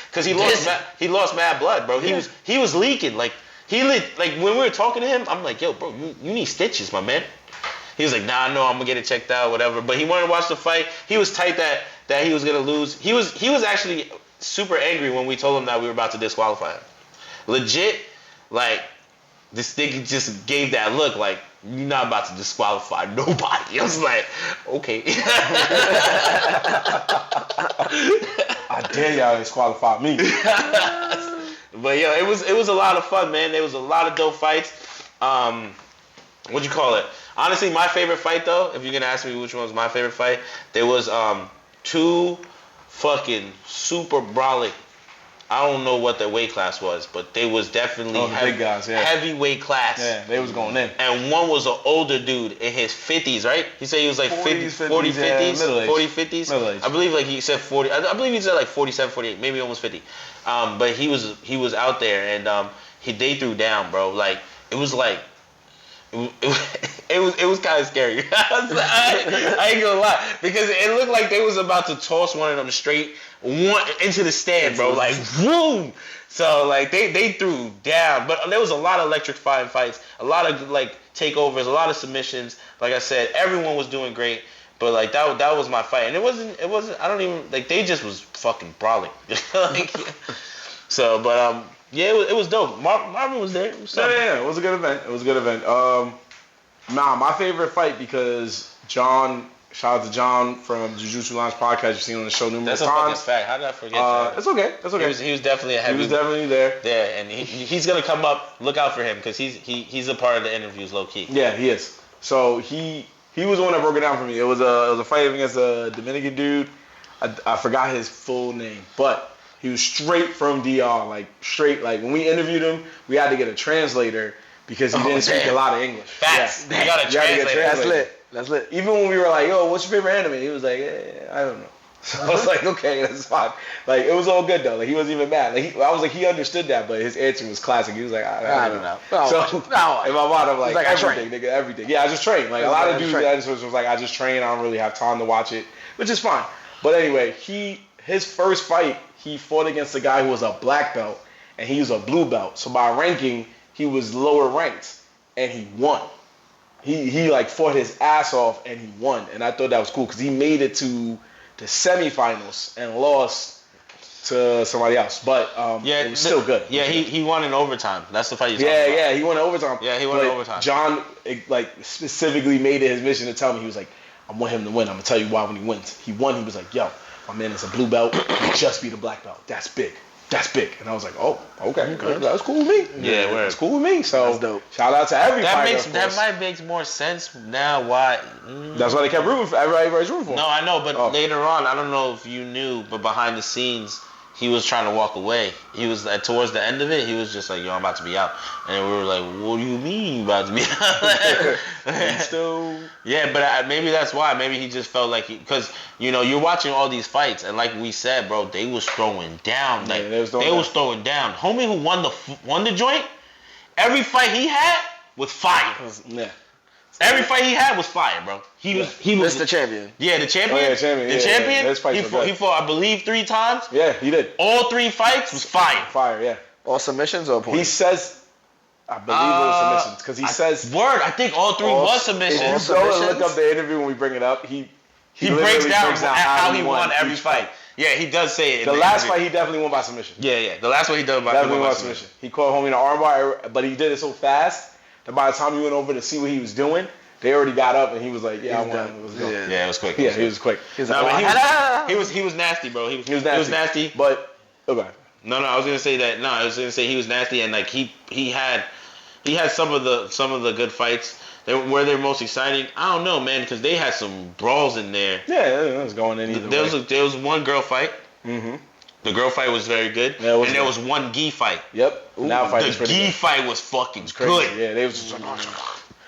[SPEAKER 3] because he lost mad blood, bro.
[SPEAKER 2] Yeah.
[SPEAKER 3] He was leaking like. When we were talking to him, I'm like, yo, bro, you need stitches, my man. He was like, nah, no, I'm gonna get it checked out, whatever. But he wanted to watch the fight. He was tight that he was gonna lose. He was actually super angry when we told him that we were about to disqualify him. Legit, like this nigga just gave that look like you're not about to disqualify nobody. I was like, okay.
[SPEAKER 1] I dare y'all disqualify me.
[SPEAKER 3] But yo, it was a lot of fun, man. There was a lot of dope fights. What'd you call it? Honestly, my favorite fight though, if you're gonna ask me which one was my favorite fight, there was 2 fucking super brolic. I don't know what their weight class was, but they was definitely
[SPEAKER 1] big guys, yeah.
[SPEAKER 3] Heavyweight class.
[SPEAKER 1] Yeah, they was going in.
[SPEAKER 3] And one was an older dude in his 50s, right? He said he was like 40, 50s,
[SPEAKER 1] middle age.
[SPEAKER 3] 40, 50s.
[SPEAKER 1] Middle age.
[SPEAKER 3] I believe like he said 40. I believe he said like 47, 48, maybe almost 50. But he was out there, and they threw down, bro. Like it was kind of scary. I ain't gonna lie, because it looked like they was about to toss one of them straight into the stand, bro. Like boom. So like they threw down, but there was a lot of electrifying fights, a lot of like takeovers, a lot of submissions. Like I said, everyone was doing great. But like that was my fight, and it wasn't. I don't even like. They just was fucking brawling. So, but yeah, it was dope. Marvin was there.
[SPEAKER 1] Yeah, it was a good event. My favorite fight, because John, shout out to John from Jiu-Jitsu Lounge podcast. You've seen on the show numerous
[SPEAKER 3] times.
[SPEAKER 1] That's
[SPEAKER 3] a fucking fact. How did I forget that?
[SPEAKER 1] It's okay.
[SPEAKER 3] He was definitely a heavy.
[SPEAKER 1] He was definitely there.
[SPEAKER 3] Yeah, and he's gonna come up. Look out for him, because he's a part of the interviews, low key.
[SPEAKER 1] Yeah, he is. So he was the one that broke it down for me. It was a fight against a Dominican dude. I forgot his full name, but he was straight from DR, like straight. Like when we interviewed him, we had to get a translator because he didn't speak a lot of English.
[SPEAKER 3] Facts.
[SPEAKER 1] Yeah.
[SPEAKER 3] You got a translator.
[SPEAKER 2] That's lit.
[SPEAKER 1] Even when we were like, yo, what's your favorite anime? He was like, I don't know. So I was like, okay, that's fine. Like it was all good though. Like he wasn't even mad. Like I was like, he understood that, but his answer was classic. He was like, I don't know. So in my mind, I'm like everything, nigga, everything. Yeah, I just train. Like a lot of dudes that was like, I just train. I don't really have time to watch it, which is fine. But anyway, his first fight, he fought against a guy who was a black belt and he was a blue belt. So by ranking, he was lower ranked and he won. He like fought his ass off and he won. And I thought that was cool because he made it to the semifinals and lost to somebody else. But it was still good.
[SPEAKER 3] Yeah, he won in overtime. That's the fight you're talking about.
[SPEAKER 1] Yeah, he won in overtime.
[SPEAKER 3] Yeah, he won in overtime.
[SPEAKER 1] John like specifically made it his mission to tell me, he was like, I want him to win. I'm going to tell you why when he wins. He won. He was like, yo, my man is a blue belt. He just beat a black belt. That's big. that's big. And I was like, oh, okay. That's cool with me.
[SPEAKER 3] Yeah, word.
[SPEAKER 1] That's cool with me. So
[SPEAKER 2] That's dope.
[SPEAKER 1] shout out to every fighter.
[SPEAKER 3] That might make more sense now. Why?
[SPEAKER 1] That's why they kept rooting for everybody's rooting for him.
[SPEAKER 3] No, I know, but later on, I don't know if you knew, but behind the scenes, he was trying to walk away. He was towards the end of it. He was just like, "Yo, I'm about to be out," and we were like, "What do you mean you about to be out?"
[SPEAKER 1] Still,
[SPEAKER 3] yeah, but maybe that's why. Maybe he just felt like because you're watching all these fights, and like we said, bro, they was throwing down. Like they was throwing down. Homie who won the joint. Every fight he had was fire.
[SPEAKER 1] Yeah.
[SPEAKER 3] Every fight he had was fire, bro. He was
[SPEAKER 2] Mr. Champion.
[SPEAKER 3] Yeah, the champion.
[SPEAKER 1] Oh, yeah, champion.
[SPEAKER 3] The
[SPEAKER 1] Yeah,
[SPEAKER 3] champion.
[SPEAKER 1] Yeah.
[SPEAKER 3] He fought, I believe, 3 times.
[SPEAKER 1] Yeah, he did.
[SPEAKER 3] All 3 fights was fire.
[SPEAKER 1] Fire, yeah.
[SPEAKER 2] All submissions or points?
[SPEAKER 1] He says, I believe it was submissions, because he says.
[SPEAKER 3] Word, I think all 3 was submissions.
[SPEAKER 1] If you go and look up the interview when we bring it up, he
[SPEAKER 3] breaks down how he won every fight. Yeah, he does say it.
[SPEAKER 1] The last fight, he definitely won by submission.
[SPEAKER 3] Yeah. The last one he done by
[SPEAKER 1] submission. He caught homie in the armbar, but he did it so fast that by the time he went over to see what he was doing, they already got up and he was like, "Yeah, I won." Let's go.
[SPEAKER 3] Yeah, it was quick.
[SPEAKER 1] Yeah, he was quick.
[SPEAKER 3] He was nasty, bro. He was nasty.
[SPEAKER 1] But okay.
[SPEAKER 3] No, I was gonna say that. No, I was gonna say he was nasty, and like he had some of the good fights. Were they most exciting? I don't know, man, because they had some brawls in there.
[SPEAKER 1] Yeah, it was going in either way.
[SPEAKER 3] There was one girl fight. Mm-hmm. The girl fight was very good, and there was one gi fight.
[SPEAKER 1] Yep.
[SPEAKER 3] The gi fight was fucking good.
[SPEAKER 1] Yeah, they was just like.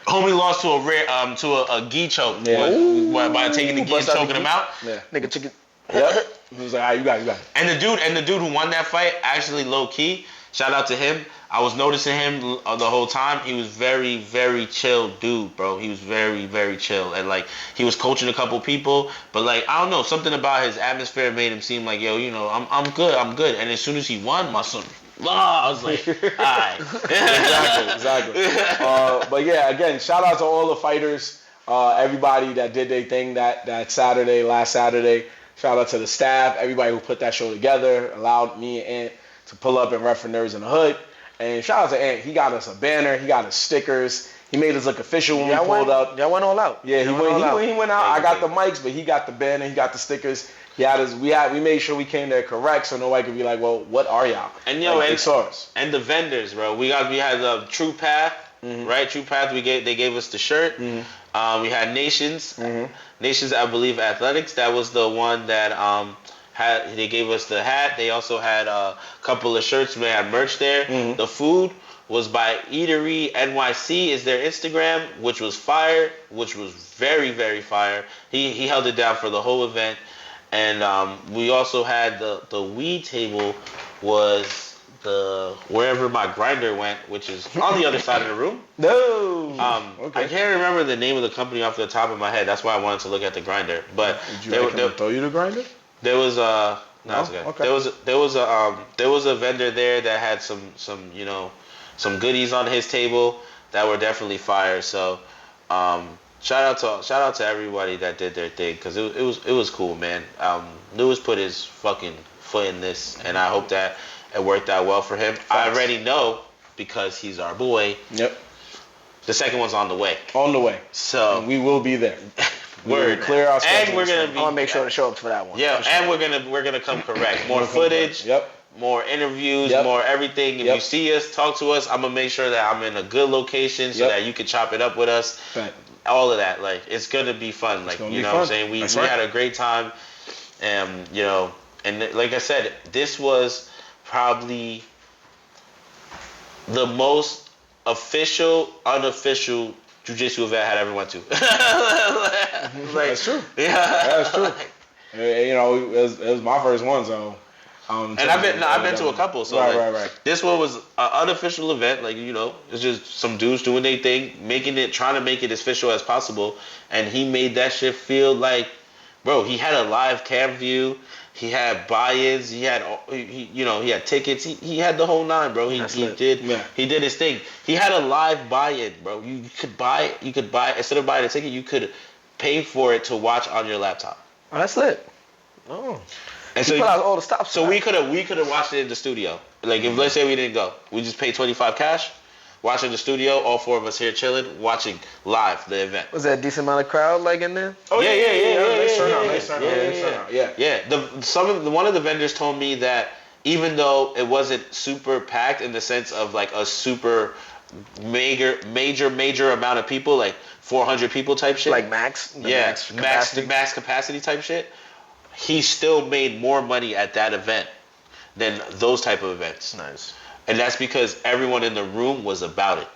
[SPEAKER 3] Homie lost to a gi choke by taking the gi and choking him out.
[SPEAKER 1] Yeah.
[SPEAKER 2] Nigga took it.
[SPEAKER 1] Yep. He was like, "All right, you got it.
[SPEAKER 3] And the dude who won that fight, actually low key, shout out to him. I was noticing him the whole time. He was very, very chill dude, bro. He was very, very chill. And like he was coaching a couple people, but like I don't know, something about his atmosphere made him seem like, yo, I'm good. And as soon as he won, my son, I was like, all right.
[SPEAKER 1] Exactly. But yeah, again, shout out to all the fighters, everybody that did their thing that last Saturday. Shout out to the staff, everybody who put that show together, allowed me and Ant to pull up and rep for Nerdz in the Hood. And shout out to Ant, he got us a banner, he got us stickers, he made us look official when we pulled up.
[SPEAKER 2] Y'all went all out.
[SPEAKER 1] Yeah, he went out. I got the mics, but he got the banner, he got the stickers. He had us. We made sure we came there correct, so nobody could be like, "Well, what are y'all?"
[SPEAKER 3] And
[SPEAKER 1] they saw us.
[SPEAKER 3] And the vendors, bro. We had the True Path, right? True Path. They gave us the shirt. Mm-hmm. We had Nations. Mm-hmm. Nations, I believe, Athletics. That was the one that they gave us the hat. They also had a couple of shirts. They had merch there. Mm-hmm. The food was by Eatery NYC is their Instagram, which was fire, which was very, very fire. He held it down for the whole event. And we also had the weed table was wherever my grinder went, which is on the other side of the room.
[SPEAKER 1] No.
[SPEAKER 3] Okay. I can't remember the name of the company off the top of my head. That's why I wanted to look at the grinder. But
[SPEAKER 1] did you throw you the grinder?
[SPEAKER 3] There was it's okay. There was a vendor there that had some goodies on his table that were definitely fire. So shout out to everybody that did their thing, because it was cool, man. Lewis put his fucking foot in this, and I hope that it worked out well for him. Thanks. I already know, because he's our boy.
[SPEAKER 1] Yep.
[SPEAKER 3] The second one's on the way.
[SPEAKER 1] On the way.
[SPEAKER 3] So
[SPEAKER 1] and we will be there.
[SPEAKER 3] Word.
[SPEAKER 1] Clear our schedules.
[SPEAKER 3] And we're gonna
[SPEAKER 2] I want to make sure to show up for that one.
[SPEAKER 3] Yeah, and we're gonna come correct. More footage.
[SPEAKER 1] Yep.
[SPEAKER 3] More interviews,
[SPEAKER 1] yep.
[SPEAKER 3] More everything. If you see us, talk to us. I'm gonna make sure that I'm in a good location so that you can chop it up with us.
[SPEAKER 1] Right.
[SPEAKER 3] All of that, like, it's gonna be fun. Like, you know what I'm saying? We had a great time, and and like I said, this was probably the most official, unofficial jiu-jitsu event I had ever went to.
[SPEAKER 1] That's true.
[SPEAKER 3] Yeah,
[SPEAKER 1] that's true. It was my first one, so.
[SPEAKER 3] And I've been to a couple, so
[SPEAKER 1] right.
[SPEAKER 3] This one was an unofficial event, like, it's just some dudes doing their thing, trying to make it as official as possible, and he made that shit feel like, bro, he had a live cam view, he had buy-ins, he had tickets, he had the whole nine, bro. He did his thing. He had a live buy-in, bro. You could buy instead of buying a ticket, you could pay for it to watch on your laptop.
[SPEAKER 2] Oh, that's lit. Oh.
[SPEAKER 3] And
[SPEAKER 2] so put out all the stops.
[SPEAKER 3] So we could have watched it in the studio. Like, if let's say we didn't go, we just paid $25 cash, watch in the studio, all 4 of us here chilling, watching live the event.
[SPEAKER 2] Was there a decent amount of crowd like in there?
[SPEAKER 3] Oh yeah.
[SPEAKER 1] Nice turnout.
[SPEAKER 3] Yeah. One of the vendors told me that even though it wasn't super packed in the sense of like a super major amount of people, like 400 people type shit.
[SPEAKER 2] Like max
[SPEAKER 3] capacity type shit. He still made more money at that event than those type of events.
[SPEAKER 2] Nice.
[SPEAKER 3] And that's because everyone in the room was about it.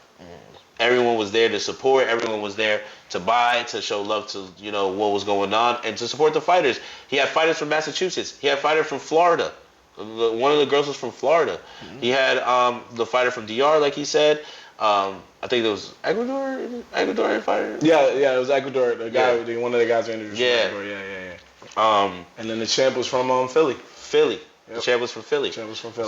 [SPEAKER 3] Everyone was there to support. Everyone was there to buy, to show love to, what was going on, and to support the fighters. He had fighters from Massachusetts. He had fighter from Florida. One of the girls was from Florida. Mm-hmm. He had the fighter from DR, like he said. I think it was Ecuadorian fighter.
[SPEAKER 1] Yeah, it was Ecuador. The guy, one of the guys who introduced Ecuador. Yeah. And then the champ was from Philly.
[SPEAKER 3] Yep. The champ was from Philly.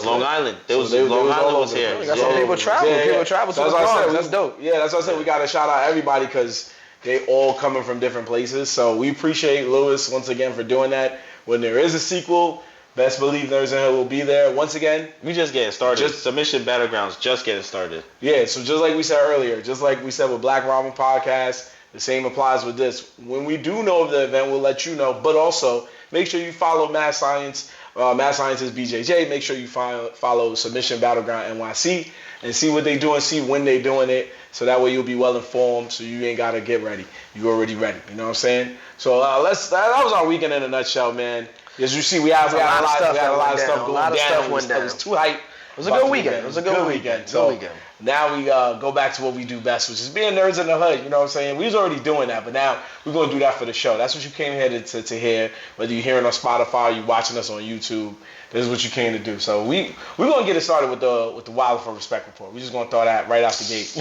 [SPEAKER 3] Long Island.
[SPEAKER 1] Long
[SPEAKER 3] Island was here.
[SPEAKER 2] That's why people travel. People travel to the cars. That's dope.
[SPEAKER 1] Yeah, that's what I said. We got to shout out everybody because they all coming from different places. So we appreciate Lewis once again for doing that. When there is a sequel, best believe Nerdz and Hood will be there. Once again,
[SPEAKER 3] we just getting started. Submission Battlegrounds just getting started.
[SPEAKER 1] Yeah, so just like we said earlier, just like we said with Black Ramen Podcast, the same applies with this. When we do know of the event, we'll let you know. But also, make sure you follow Mad Science. Mad Scientist BJJ. Make sure you follow Submission Battleground NYC and see what they doing, see when they doing it, so that way you'll be well informed. So you ain't gotta get ready. You already ready. You know what I'm saying? So that was our weekend in a nutshell, man. As you see, we had a lot of stuff going down. It was too hype.
[SPEAKER 2] It was a good weekend. It was a good weekend.
[SPEAKER 1] So now we go back to what we do best, which is being Nerdz in the Hood. You know what I'm saying? We was already doing that, but now we're going to do that for the show. That's what you came here to hear. Whether you're hearing on Spotify, you're watching us on YouTube, this is what you came to do. So we're going to get it started with the Wilder for Respect report. We're just going to throw that right out the gate.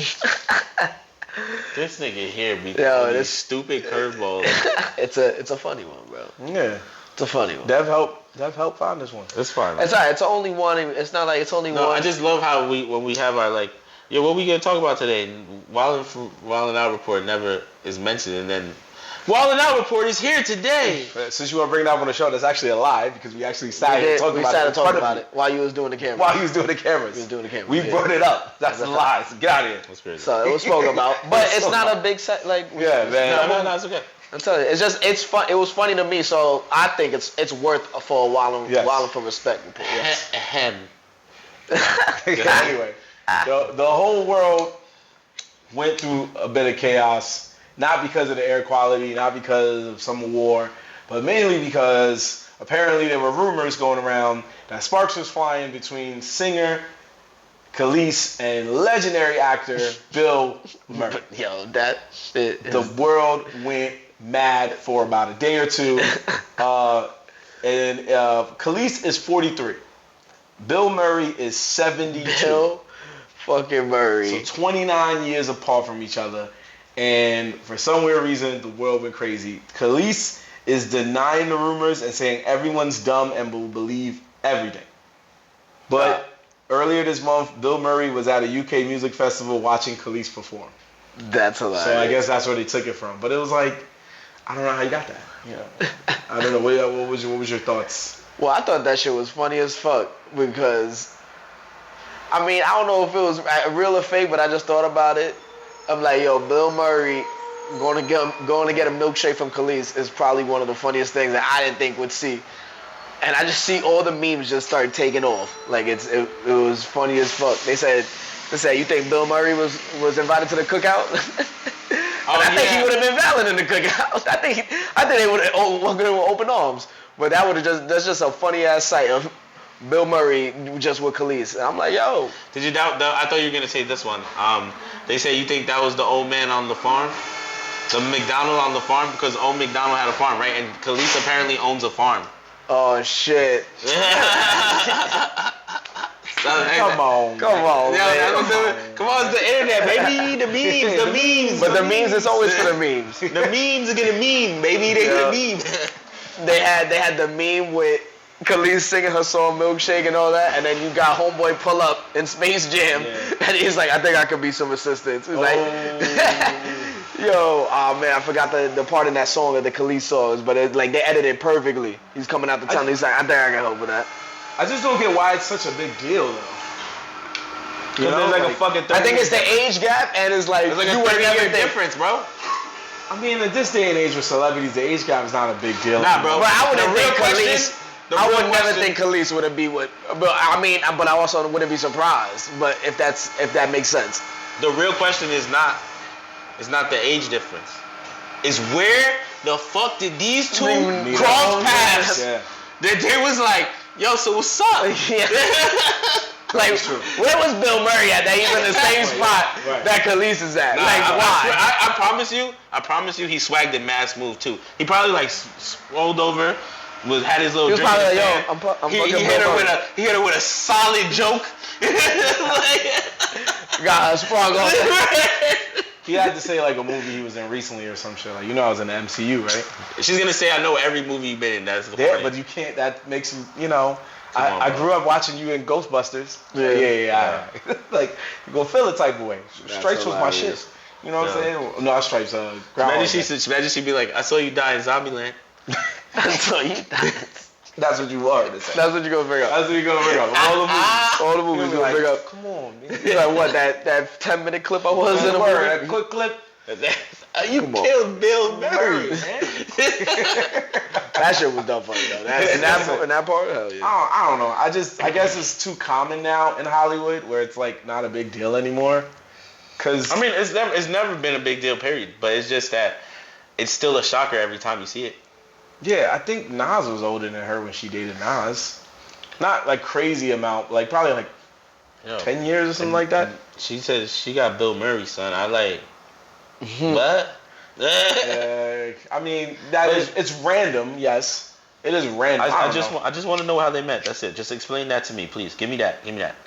[SPEAKER 3] This nigga here be this stupid curveball.
[SPEAKER 2] It's a funny one, bro.
[SPEAKER 1] Yeah.
[SPEAKER 2] It's a funny one.
[SPEAKER 1] Dev helped find this one.
[SPEAKER 3] It's fine. Man.
[SPEAKER 2] It's alright. It's only one. It's not like it's only one.
[SPEAKER 3] I just love how when we have our what we gonna talk about today? Wildin' Out report never is mentioned, and then Wildin' Out report is here today.
[SPEAKER 1] Since you want to bring it up on the show, that's actually a lie because we actually started talking about it
[SPEAKER 2] while you was doing the camera.
[SPEAKER 1] While he was doing the cameras. We brought it up. That's a lie. So get out of here.
[SPEAKER 3] That's crazy.
[SPEAKER 2] So it was spoken about, but it's not a big set. Man.
[SPEAKER 3] No, it's okay.
[SPEAKER 2] I'm telling you, it's fun. It was funny to me, so I think it's worth for a Wildin' for Respect report. Yes.
[SPEAKER 1] Anyway, the whole world went through a bit of chaos, not because of the air quality, not because of some war, but mainly because apparently there were rumors going around that sparks was flying between singer Khalees and legendary actor Bill Murray.
[SPEAKER 2] Yo, that shit.
[SPEAKER 1] The world went mad for about a day or two. And Khalees is 43. Bill Murray is 72.
[SPEAKER 2] Bill fucking Murray.
[SPEAKER 1] So 29 years apart from each other. And for some weird reason, the world went crazy. Khalees is denying the rumors and saying everyone's dumb and will believe everything. But earlier this month, Bill Murray was at a UK music festival watching Khalees perform.
[SPEAKER 2] That's hilarious.
[SPEAKER 1] So I guess that's where they took it from. But it was like, I don't know how you got that. I don't know. What was your thoughts?
[SPEAKER 2] Well, I thought that shit was funny as fuck because, I mean, I don't know if it was real or fake, but I just thought about it. I'm like, yo, Bill Murray going to get a milkshake from Khalees is probably one of the funniest things that I didn't think would see. And I just see all the memes just start taking off. Like it was funny as fuck. They said, you think Bill Murray was invited to the cookout? I think he would have been valid in the cookout. I think they would have welcomed him with open arms. But that's just a funny ass sight of Bill Murray just with Khalees. And I'm like, yo.
[SPEAKER 3] Did you doubt? I thought you were gonna say this one. They say you think that was the old man on the farm, the McDonald on the farm, because old McDonald had a farm, right? And Khalees apparently owns a farm.
[SPEAKER 2] Oh shit. Come on.
[SPEAKER 3] Come on, it's the internet, baby. The memes.
[SPEAKER 2] But the memes, it's always for the memes.
[SPEAKER 3] The memes are gonna meme, baby. They gonna meme.
[SPEAKER 2] They had the meme with Khalees singing her song Milkshake and all that, and then you got Homeboy pull up in Space Jam, and he's like, I think I could be some assistance. He's like, yo, oh man, I forgot the part in that song of the Khalees songs, but they edited it perfectly. He's coming out the tunnel. He's like, I think I can help with that.
[SPEAKER 1] I just don't get why it's such a big deal though.
[SPEAKER 3] You know, there's like a fucking 30.
[SPEAKER 2] I think it's the age gap, and it's like
[SPEAKER 3] a
[SPEAKER 2] you would never think.
[SPEAKER 3] difference, bro.
[SPEAKER 1] I mean, in this day and age with celebrities, the age gap is not a big deal.
[SPEAKER 3] Nah, bro.
[SPEAKER 2] But I wouldn't think I would never think Khalees would be with. But I also wouldn't be surprised. But if that makes sense.
[SPEAKER 3] The real question is not the age difference. It's where the fuck did these two cross paths? Yeah. That they was like, yo, so what's up?
[SPEAKER 2] Yeah. Like, where was Bill Murray at? That he's in the same spot that Khalees is at. Nah, why?
[SPEAKER 3] I promise you, he swagged the mass move too. He probably like rolled over, had his little drink.
[SPEAKER 2] Probably like, yo,
[SPEAKER 3] he hit her with a solid joke.
[SPEAKER 2] Got her sprung off.
[SPEAKER 1] He had to say like a movie he was in recently or some shit. Like, you know, I was in the MCU, right?
[SPEAKER 3] She's gonna say I know every movie you've been in. That's the point.
[SPEAKER 1] But you can't. That makes you know. I grew up watching you in Ghostbusters. Yeah. Like, you gonna feel the type of way. Stripes was my shit. You know what I'm saying? No, not Stripes.
[SPEAKER 3] Imagine she'd be like, I saw you die in Zombieland.
[SPEAKER 2] I saw you die.
[SPEAKER 1] That's what you are to say.
[SPEAKER 2] That's what you're gonna bring up.
[SPEAKER 1] That's what you're gonna bring up.
[SPEAKER 2] All the movies you're gonna bring up.
[SPEAKER 1] Come on, man.
[SPEAKER 2] You're like, what, that 10-minute clip I was in a movie?
[SPEAKER 1] That quick clip.
[SPEAKER 3] You killed Bill Murray, man.
[SPEAKER 2] That shit was dumb funny though. In that part, hell yeah.
[SPEAKER 1] I don't know. I guess it's too common now in Hollywood where it's like not a big deal anymore. Cause
[SPEAKER 3] I mean, it's never been a big deal, period. But it's just that it's still a shocker every time you see it.
[SPEAKER 1] Yeah, I think Nas was older than her when she dated Nas. Not like crazy amount, like probably like 10 years or something like that.
[SPEAKER 3] She says she got Bill Murray, son. I like. What?
[SPEAKER 1] I mean, it's random, yes. It is random.
[SPEAKER 3] I just want to know how they met. That's it. Just explain that to me, please. Give me that.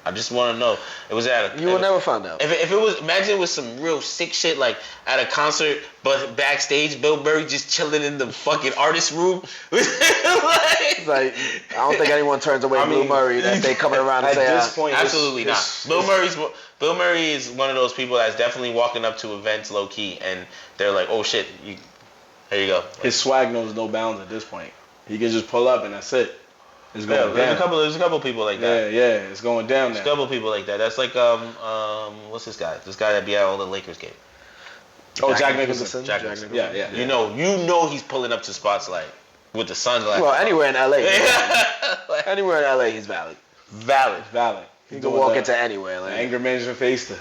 [SPEAKER 3] I just want to know. It was
[SPEAKER 2] you will never find out.
[SPEAKER 3] If it was, imagine it was some real sick shit like at a concert, but backstage, Bill Murray just chilling in the fucking artist room.
[SPEAKER 2] It's like, I don't think anyone turns away Bill Murray that they coming around and say,
[SPEAKER 3] at this point, absolutely not. Bill Murray is one of those people that's definitely walking up to events low key, and they're like, oh shit, there you go.
[SPEAKER 1] His swag knows no bounds at this point. He can just pull up and that's it. It's going down.
[SPEAKER 3] There's a couple people like that.
[SPEAKER 1] Yeah, it's going down now.
[SPEAKER 3] There's a couple people like that. That's like what's this guy? This guy that be at all the Lakers games.
[SPEAKER 1] Oh, Jack Nicholson.
[SPEAKER 3] Jack Nicholson.
[SPEAKER 1] Yeah.
[SPEAKER 3] You know he's pulling up to spots like with the sunglasses.
[SPEAKER 2] Well, anywhere in LA. Anywhere in LA, he's valid.
[SPEAKER 1] Valid.
[SPEAKER 2] You can walk into anywhere. Like
[SPEAKER 1] anger management face.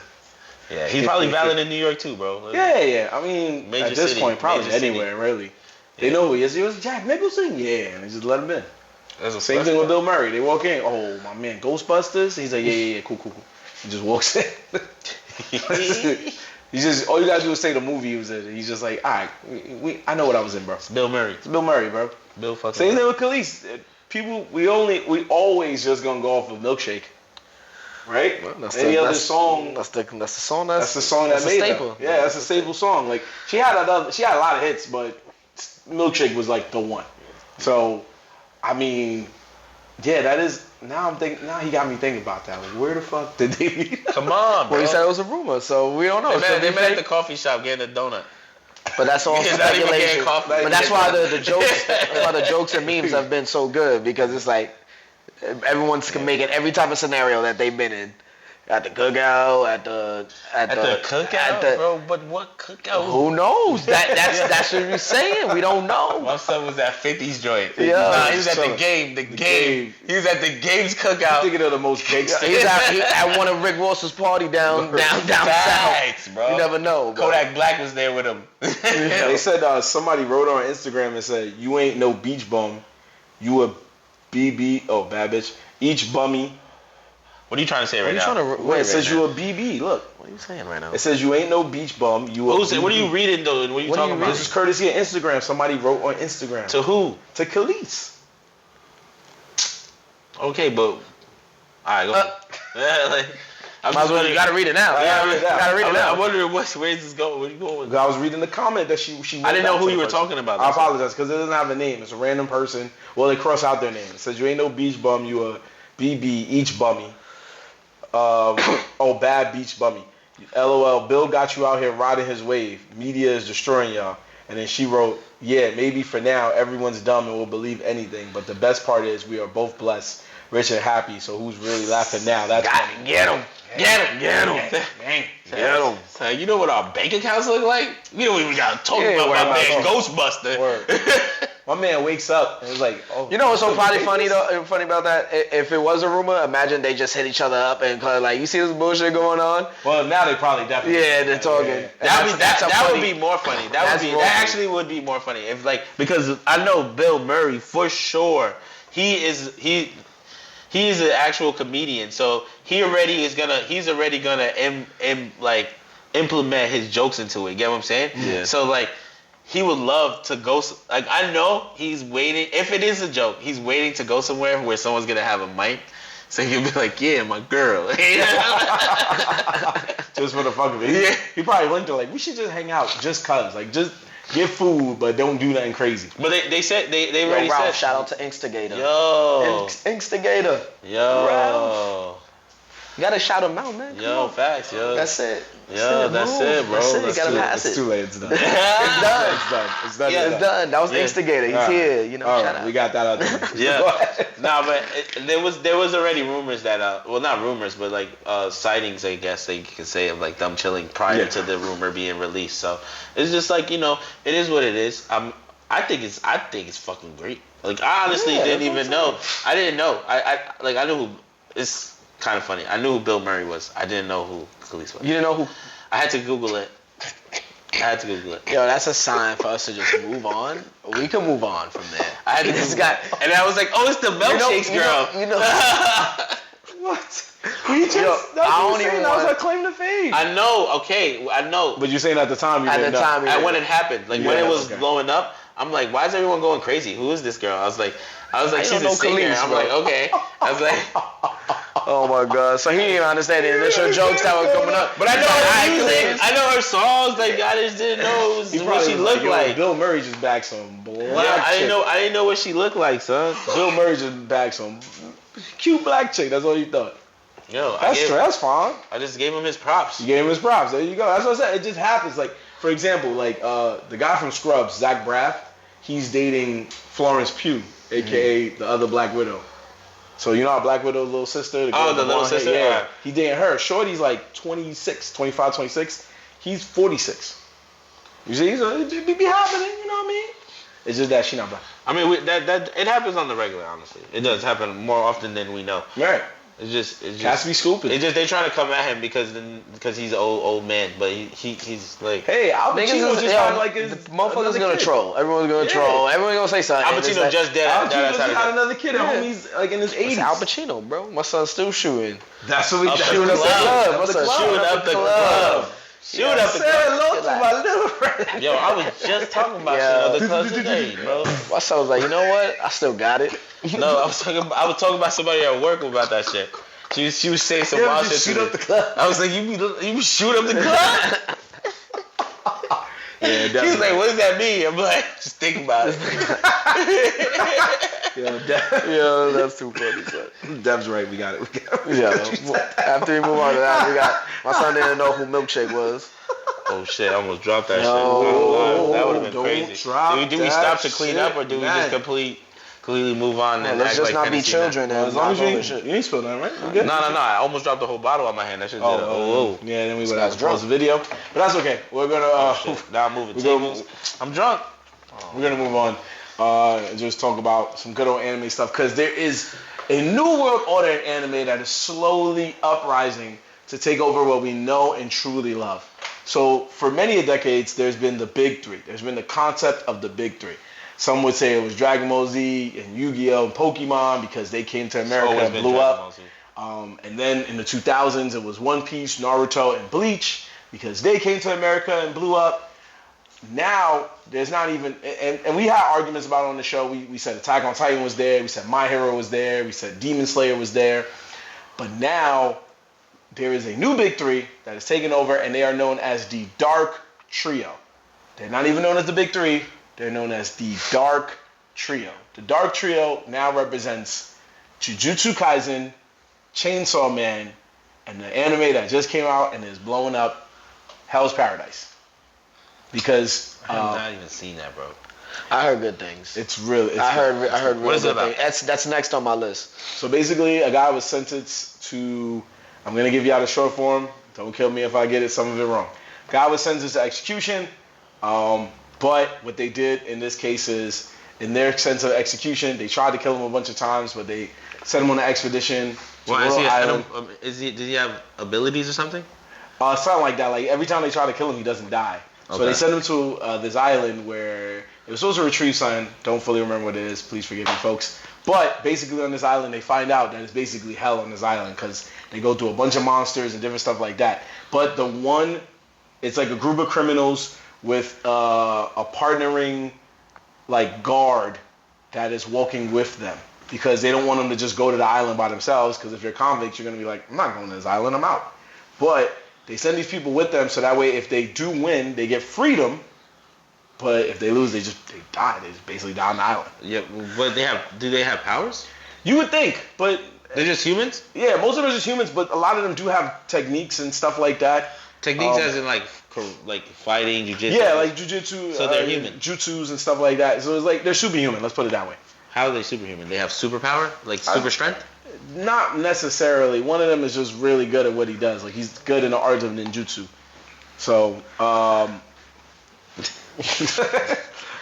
[SPEAKER 3] Yeah, he's probably valid in New York too, bro.
[SPEAKER 1] Yeah. I mean, at this point, probably anywhere really. They know who he is. He was Jack Nicholson. Yeah, and they just let him in. Same thing with Bill Murray. They walk in. Oh, my man, Ghostbusters. He's like, yeah, cool. He just walks in. He's just all you gotta do is say the movie he was in. He's just like, all right, I know what I was in, bro.
[SPEAKER 3] It's Bill Murray.
[SPEAKER 1] It's Bill Murray, bro.
[SPEAKER 3] Bill fucking.
[SPEAKER 1] Same thing with Khalees. People, we always just gonna go off of Milkshake. Right? Well, Any other song?
[SPEAKER 2] That's the song.
[SPEAKER 1] That's the song that made her. Yeah, that's a staple song. Like she had a lot of hits, but Milkshake was like the one. So, I mean, yeah, that is. Now he got me thinking about that. Like, where the fuck did they meet?
[SPEAKER 3] Come on, bro.
[SPEAKER 2] Well, he said it was a rumor, so we don't know.
[SPEAKER 3] They met at the coffee shop getting a donut.
[SPEAKER 2] But that's all speculation. But that's why the jokes and memes have been so good, because it's like everyone's making every type of scenario that they've been in. At the cookout, at the
[SPEAKER 3] cookout, bro. But what cookout?
[SPEAKER 2] Who knows? That's what you're saying. We don't know.
[SPEAKER 3] My son was at 50's joint.
[SPEAKER 2] Yeah,
[SPEAKER 3] nah, he was at the game. The game. He was at the game's cookout.
[SPEAKER 1] I'm thinking of the most gangster.
[SPEAKER 2] He's at one of Rick Ross's party down south.
[SPEAKER 3] Bro.
[SPEAKER 2] You never know. Bro.
[SPEAKER 3] Kodak Black was there with him.
[SPEAKER 1] They said somebody wrote on Instagram and said, "You ain't no beach bum. You a BB. Oh, bad bitch. Each bummy."
[SPEAKER 3] What are you trying to say right now?
[SPEAKER 1] It says you a BB. Look.
[SPEAKER 2] What are you saying right now?
[SPEAKER 1] It says you ain't no beach bum. You a BB.
[SPEAKER 3] What are you reading though? What are you talking about?
[SPEAKER 1] This is courtesy of Instagram. Somebody wrote on Instagram.
[SPEAKER 3] To who?
[SPEAKER 1] To Khalees.
[SPEAKER 3] Okay, but all right, go.
[SPEAKER 2] You gotta read it now.
[SPEAKER 3] I'm wondering where's this going? Where you going with?
[SPEAKER 1] I was reading the comment that she.
[SPEAKER 3] I didn't know who you were talking about.
[SPEAKER 1] I apologize because it doesn't have a name. It's a random person. Well, they cross out their name. It says you ain't no beach bum. You a BB. Each bummy. Bad beach bummy. LOL, Bill got you out here riding his wave. Media is destroying y'all. And then she wrote, yeah, maybe for now everyone's dumb and will believe anything, but the best part is we are both blessed, rich and happy, so who's really laughing now? That's funny.
[SPEAKER 2] Get him.
[SPEAKER 3] So you know what our bank accounts look like? We don't even got to talk about my man Ghostbuster.
[SPEAKER 1] My man wakes up and it's like, oh.
[SPEAKER 2] You know what's so probably funny about that? If it was a rumor, imagine they just hit each other up and like, you see this bullshit going on?
[SPEAKER 1] Well, now they probably definitely.
[SPEAKER 2] Yeah, they're talking.
[SPEAKER 1] Yeah.
[SPEAKER 3] That would be more funny. That actually would be more funny if like, because I know Bill Murray for sure. He is an actual comedian, so he's already gonna implement his jokes into it. Get what I'm saying?
[SPEAKER 1] Yeah.
[SPEAKER 3] So like, he would love to go. Like, I know he's waiting. If it is a joke, he's waiting to go somewhere where someone's gonna have a mic, so he'll be like, "Yeah, my girl."
[SPEAKER 1] Just for the fuck of it.
[SPEAKER 3] Yeah.
[SPEAKER 1] He probably went to like, we should just hang out, just cause, like, just get food, but don't do nothing crazy.
[SPEAKER 3] But they said they already
[SPEAKER 2] Ralph,
[SPEAKER 3] said.
[SPEAKER 2] shout out to Instigator.
[SPEAKER 3] Yo.
[SPEAKER 2] Instigator.
[SPEAKER 3] Yo.
[SPEAKER 2] Ralph. You gotta shout him out, man.
[SPEAKER 3] Yo, facts, yo.
[SPEAKER 2] That's it.
[SPEAKER 3] Yo, that's it, bro.
[SPEAKER 2] That's it. You gotta pass it.
[SPEAKER 1] It's too late. It's done.
[SPEAKER 2] It's done.
[SPEAKER 1] It's done.
[SPEAKER 2] Yeah, it's done. That was
[SPEAKER 3] Yeah.
[SPEAKER 2] Instigator. He's here. You know, shout out.
[SPEAKER 1] We got that out there.
[SPEAKER 3] Yeah. Nah, but there was already rumors that well, not rumors, but like sightings, I guess they could say, of like them chilling prior to the rumor being released. So it's just like, it is what it is. I think it's fucking great. Like, I honestly didn't even know. I didn't know. I knew who. It's kind of funny. I knew who Bill Murray was. I didn't know who Khalees was.
[SPEAKER 2] You didn't know who?
[SPEAKER 3] I had to Google it.
[SPEAKER 2] Yo, that's a sign for us to just move on. We can move on from there.
[SPEAKER 3] I had to this guy, and I was like, "Oh, it's the milkshakes girl."
[SPEAKER 2] You know.
[SPEAKER 1] What? We just.
[SPEAKER 2] I don't even
[SPEAKER 1] that was
[SPEAKER 2] want-
[SPEAKER 1] a claim to fame.
[SPEAKER 3] I know. Okay, I know.
[SPEAKER 1] But you're saying at the time you didn't know.
[SPEAKER 3] When it happened, like when it was blowing up, I'm like, "Why is everyone going crazy? Who is this girl?" I was like, "She's a singer." I'm like, "Okay." I was like.
[SPEAKER 2] Oh my god! So he didn't understand the initial jokes that were coming up.
[SPEAKER 3] But I know her music. I know her songs. Like, I just didn't know what she looked like.
[SPEAKER 1] Bill Murray just bagged some black.
[SPEAKER 3] Yeah, I didn't know what she looked like, son.
[SPEAKER 1] Bill Murray just bagged some cute black chick. That's all you thought.
[SPEAKER 3] Yo,
[SPEAKER 1] That's fine.
[SPEAKER 3] I just gave him his props.
[SPEAKER 1] You gave him his props. There you go. That's what I said. It just happens. Like, for example, like the guy from Scrubs, Zach Braff, he's dating Florence Pugh, aka the other Black Widow. So you know our Black Widow's little sister?
[SPEAKER 3] The little sister?
[SPEAKER 1] Yeah. He dating her. Shorty's like 26, 25, 26. He's 46. You see? So it be happening, you know what I mean? It's just that she not black.
[SPEAKER 3] I mean, that it happens on the regular, honestly. It does happen more often than we know.
[SPEAKER 1] Right.
[SPEAKER 3] It's just
[SPEAKER 1] Cats be scooping.
[SPEAKER 3] It's just they trying to come at him because he's an old man, but he's like,
[SPEAKER 1] hey, Al Pacino just had like his
[SPEAKER 2] motherfuckers gonna troll. Everyone's gonna troll. Everyone's gonna say something.
[SPEAKER 3] Al Pacino just dead.
[SPEAKER 1] Al Pacino just had another kid at home. He's like in his 80s.
[SPEAKER 2] It's Al Pacino, bro. My son's still shooting.
[SPEAKER 1] That's what we
[SPEAKER 2] shooting up the club.
[SPEAKER 3] Shooting up the club. Shoot up the
[SPEAKER 1] Say hello to my little friend.
[SPEAKER 3] Yo, I was just talking about shooting up the club today, bro.
[SPEAKER 2] My son was like, you know what? I still got it.
[SPEAKER 3] No, I was talking about somebody at work about that shit. She was saying some wild shit.
[SPEAKER 1] Shoot up the club.
[SPEAKER 3] I was like, you be shoot up the club?
[SPEAKER 1] Yeah,
[SPEAKER 3] he was like, what does that mean? I'm like, just think about it.
[SPEAKER 2] Yo, that's too funny, son.
[SPEAKER 1] Dev's right. We got it.
[SPEAKER 2] Yeah. After we move on to that, we got my son didn't know who Milkshake was.
[SPEAKER 3] Oh shit! I almost dropped that shit.
[SPEAKER 1] No,
[SPEAKER 3] That would have been
[SPEAKER 1] don't
[SPEAKER 3] crazy.
[SPEAKER 1] drop
[SPEAKER 3] Do we
[SPEAKER 1] that
[SPEAKER 3] stop to clean
[SPEAKER 1] shit,
[SPEAKER 3] up, or do we just completely move on and
[SPEAKER 2] Let's
[SPEAKER 3] act
[SPEAKER 2] just
[SPEAKER 3] like
[SPEAKER 2] not be
[SPEAKER 3] Hennessy
[SPEAKER 2] children
[SPEAKER 3] now?
[SPEAKER 2] and
[SPEAKER 1] As long as
[SPEAKER 2] knock
[SPEAKER 1] you
[SPEAKER 2] over shit.
[SPEAKER 1] ain't spilled nothing, right? You good?
[SPEAKER 3] No. I almost dropped the whole bottle on my hand. That shit did. Oh.
[SPEAKER 1] Yeah, then we would
[SPEAKER 2] guy's
[SPEAKER 1] have to pause the video. But that's okay. We're gonna
[SPEAKER 3] Now I'm moving
[SPEAKER 1] we're gonna-
[SPEAKER 3] tables. I'm drunk.
[SPEAKER 1] we're gonna move on. And just talk about some good old anime stuff, because there is a new world order in anime that is slowly uprising to take over what we know and truly love. So for many decades, there's been the big three. There's been the concept of the big three. Some would say it was Dragon Ball Z and Yu-Gi-Oh! And Pokemon, because they came to America and blew up. And then in the 2000s, it was One Piece, Naruto, and Bleach, because they came to America and blew up. Now, there's not even, and we had arguments about it on the show. We said Attack on Titan was there. We said My Hero was there. We said Demon Slayer was there. But now, there is a new big three that is taking over, and they are known as the Dark Trio. They're not even known as the big three. They're known as the Dark Trio. The Dark Trio now represents Jujutsu Kaisen, Chainsaw Man, and the anime that just came out and is blowing up, Hell's Paradise. Because
[SPEAKER 3] I have not even seen that, bro.
[SPEAKER 2] I heard good things.
[SPEAKER 1] It's really.
[SPEAKER 2] I heard really
[SPEAKER 3] What is it
[SPEAKER 2] good
[SPEAKER 3] about?
[SPEAKER 2] things. That's next on my list.
[SPEAKER 1] So basically, a guy was sentenced to. I'm gonna give you out a short form. Don't kill me if I get some of it wrong. Guy was sentenced to execution. But what they did in this case is in their sense of execution, they tried to kill him a bunch of times, but they sent him on an expedition to
[SPEAKER 3] Why
[SPEAKER 1] a
[SPEAKER 3] is
[SPEAKER 1] little
[SPEAKER 3] he?
[SPEAKER 1] island.
[SPEAKER 3] Does he have abilities or something?
[SPEAKER 1] Something like that. Like every time they try to kill him, he doesn't die. So
[SPEAKER 3] Okay.
[SPEAKER 1] they send him to this island where it was supposed to retrieve something. Don't fully remember what it is. Please forgive me, folks. But basically on this island, they find out that it's basically hell on this island because they go through a bunch of monsters and different stuff like that. But it's like a group of criminals with a partnering like guard that is walking with them because they don't want them to just go to the island by themselves because if you're convicts, you're going to be like, I'm not going to this island, I'm out. But they send these people with them so that way if they do win, they get freedom. But if they lose, they die. They just basically die on the island.
[SPEAKER 3] Yeah, but do they have powers?
[SPEAKER 1] You would think, but
[SPEAKER 3] They're just humans?
[SPEAKER 1] yeah, most of them are just humans, but a lot of them do have techniques and stuff like that.
[SPEAKER 3] Techniques as in like fighting, jujitsu?
[SPEAKER 1] Yeah, like jujitsu,
[SPEAKER 3] So they're human.
[SPEAKER 1] jutsus and stuff like that. So it's like they're superhuman. Let's put it that way.
[SPEAKER 3] How are they superhuman? They have superpower? Like super strength?
[SPEAKER 1] Not necessarily. One of them is just really good at what he does. Like he's good in the art of ninjutsu. So,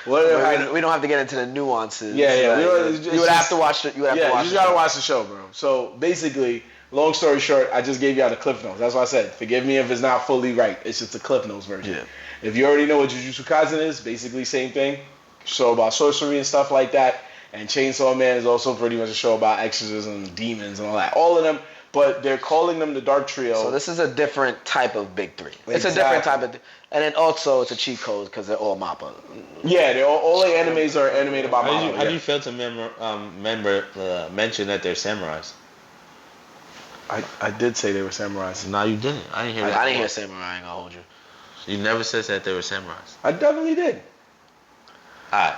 [SPEAKER 2] We don't have to get into the nuances.
[SPEAKER 1] Yeah.
[SPEAKER 2] You would have to watch it. You would have to watch
[SPEAKER 1] you just gotta watch the show, bro. So basically, long story short, I just gave you all the Cliff Notes. That's why I said, forgive me if it's not fully right. It's just the Cliff Notes version.
[SPEAKER 2] Yeah.
[SPEAKER 1] If you already know what Jujutsu Kaisen is, basically same thing. Show about sorcery and stuff like that. And Chainsaw Man is also pretty much a show about exorcism, demons, and all that. All of them, but they're calling them the Dark Trio.
[SPEAKER 2] So this is a different type of big three. It's a
[SPEAKER 1] Exactly.
[SPEAKER 2] different type of, and then also it's a cheat code because they're all Mappa.
[SPEAKER 1] Yeah, they're all the animes are animated by Manga.
[SPEAKER 3] How do you fail to mention that they're samurais?
[SPEAKER 1] I did say they were samurais.
[SPEAKER 3] No, you didn't. I didn't hear that.
[SPEAKER 2] I didn't hear samurai. I ain't gonna hold you.
[SPEAKER 3] You never said that they were samurais.
[SPEAKER 1] I definitely did.
[SPEAKER 3] Alright.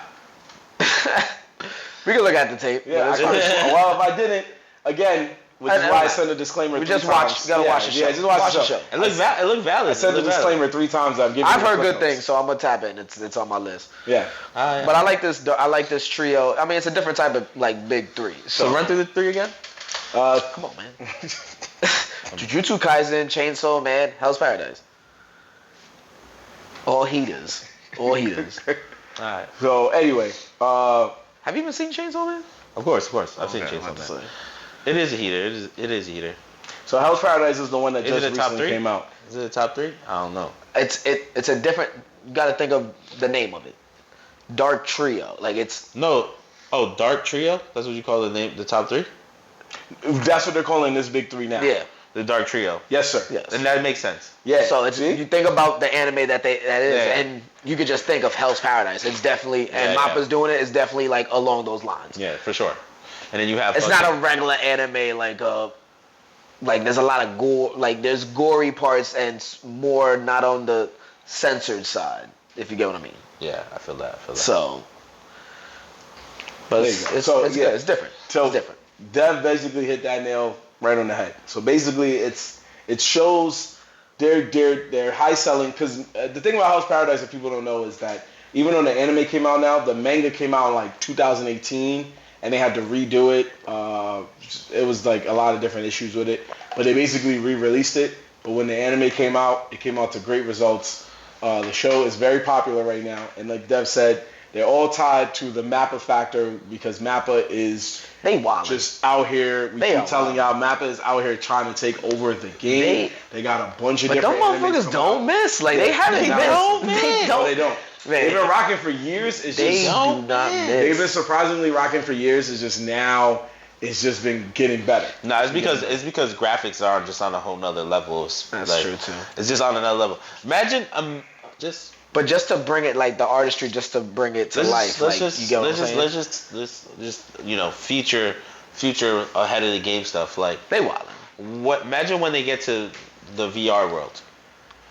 [SPEAKER 2] We can look at the tape.
[SPEAKER 1] Yeah, well, if I didn't, again, which is why I sent a disclaimer
[SPEAKER 2] We
[SPEAKER 1] three
[SPEAKER 2] just
[SPEAKER 1] times.
[SPEAKER 2] watch. You gotta watch the show.
[SPEAKER 1] Yeah, just watch the show.
[SPEAKER 3] It looked valid.
[SPEAKER 1] I sent the disclaimer 3 times. I've
[SPEAKER 2] heard good things, so I'm gonna tap it. It's on my list.
[SPEAKER 1] Yeah.
[SPEAKER 2] But I like this. I like this trio. I mean, it's a different type of like big three.
[SPEAKER 3] So run through the 3 again?
[SPEAKER 2] Come on, man. Jujutsu Kaisen, Chainsaw Man, Hell's Paradise. All heaters.
[SPEAKER 3] Alright.
[SPEAKER 1] So anyway,
[SPEAKER 2] Have you even seen Chainsaw Man?
[SPEAKER 3] Of course. I've seen
[SPEAKER 2] Okay,
[SPEAKER 3] Chainsaw
[SPEAKER 2] I'm about to
[SPEAKER 3] Man.
[SPEAKER 2] say.
[SPEAKER 3] It is a heater. It is a heater.
[SPEAKER 1] so Hell's Paradise is the one that
[SPEAKER 3] Is
[SPEAKER 1] just
[SPEAKER 3] it a top
[SPEAKER 1] recently
[SPEAKER 3] 3?
[SPEAKER 1] came out.
[SPEAKER 3] Is it a top 3? I don't know.
[SPEAKER 2] It's a different. You got to think of the name of it. Dark Trio. Like it's.
[SPEAKER 3] No. Oh, Dark Trio? That's what you call the name, the top 3?
[SPEAKER 1] That's what they're calling this big 3 now.
[SPEAKER 2] Yeah.
[SPEAKER 3] The Dark Trio.
[SPEAKER 1] Yes, sir.
[SPEAKER 2] Yes.
[SPEAKER 3] And that makes sense.
[SPEAKER 1] Yeah.
[SPEAKER 2] So it's
[SPEAKER 1] See?
[SPEAKER 2] you think about the anime that is,
[SPEAKER 3] Yeah.
[SPEAKER 2] and you could just think of Hell's Paradise. It's definitely and
[SPEAKER 3] Yeah,
[SPEAKER 2] Mappa's doing it. It's definitely like along those lines.
[SPEAKER 3] Yeah, for sure. And then you have
[SPEAKER 2] It's not a regular anime like there's a lot of gore. Like there's gory parts and more not on the censored side. If you get what I mean.
[SPEAKER 3] Yeah, I feel that.
[SPEAKER 2] So. But
[SPEAKER 1] There you go. So,
[SPEAKER 2] it's
[SPEAKER 1] yeah.
[SPEAKER 2] good. It's different.
[SPEAKER 1] So
[SPEAKER 2] It's different.
[SPEAKER 1] Dev basically hit that nail right on the head. So basically, it shows they're high selling because the thing about Hell's Paradise that people don't know is that even though the anime came out now, the manga came out in like 2018 and they had to redo it. It was like a lot of different issues with it, but they basically re-released it. But when the anime came out, it came out to great results. The show is very popular right now, and like Dev said, they're all tied to the Mappa factor because Mappa is
[SPEAKER 2] They wild.
[SPEAKER 1] just out here. We
[SPEAKER 2] They
[SPEAKER 1] keep
[SPEAKER 2] are
[SPEAKER 1] telling y'all, Mappa is out here trying to take over the game. They got a bunch of
[SPEAKER 2] But them
[SPEAKER 1] different animes
[SPEAKER 2] motherfuckers
[SPEAKER 1] coming
[SPEAKER 2] don't
[SPEAKER 1] out.
[SPEAKER 2] miss. Like they haven't
[SPEAKER 1] They
[SPEAKER 2] missed.
[SPEAKER 1] don't
[SPEAKER 2] They
[SPEAKER 1] No,
[SPEAKER 2] don't.
[SPEAKER 1] they don't.
[SPEAKER 2] Man.
[SPEAKER 1] They've been rocking for years. It's
[SPEAKER 2] They
[SPEAKER 1] just
[SPEAKER 2] do not miss.
[SPEAKER 1] they've been surprisingly rocking for years. It's just now it's just been getting better.
[SPEAKER 3] No, it's because graphics are just on a whole nother level.
[SPEAKER 2] That's true, too.
[SPEAKER 3] It's just on another level. Imagine just
[SPEAKER 2] But just to bring it like the artistry, just to bring it to life, you get what I'm saying?
[SPEAKER 3] let's just future ahead of the game stuff. Like
[SPEAKER 2] They wildin'.
[SPEAKER 3] imagine when they get to the VR world,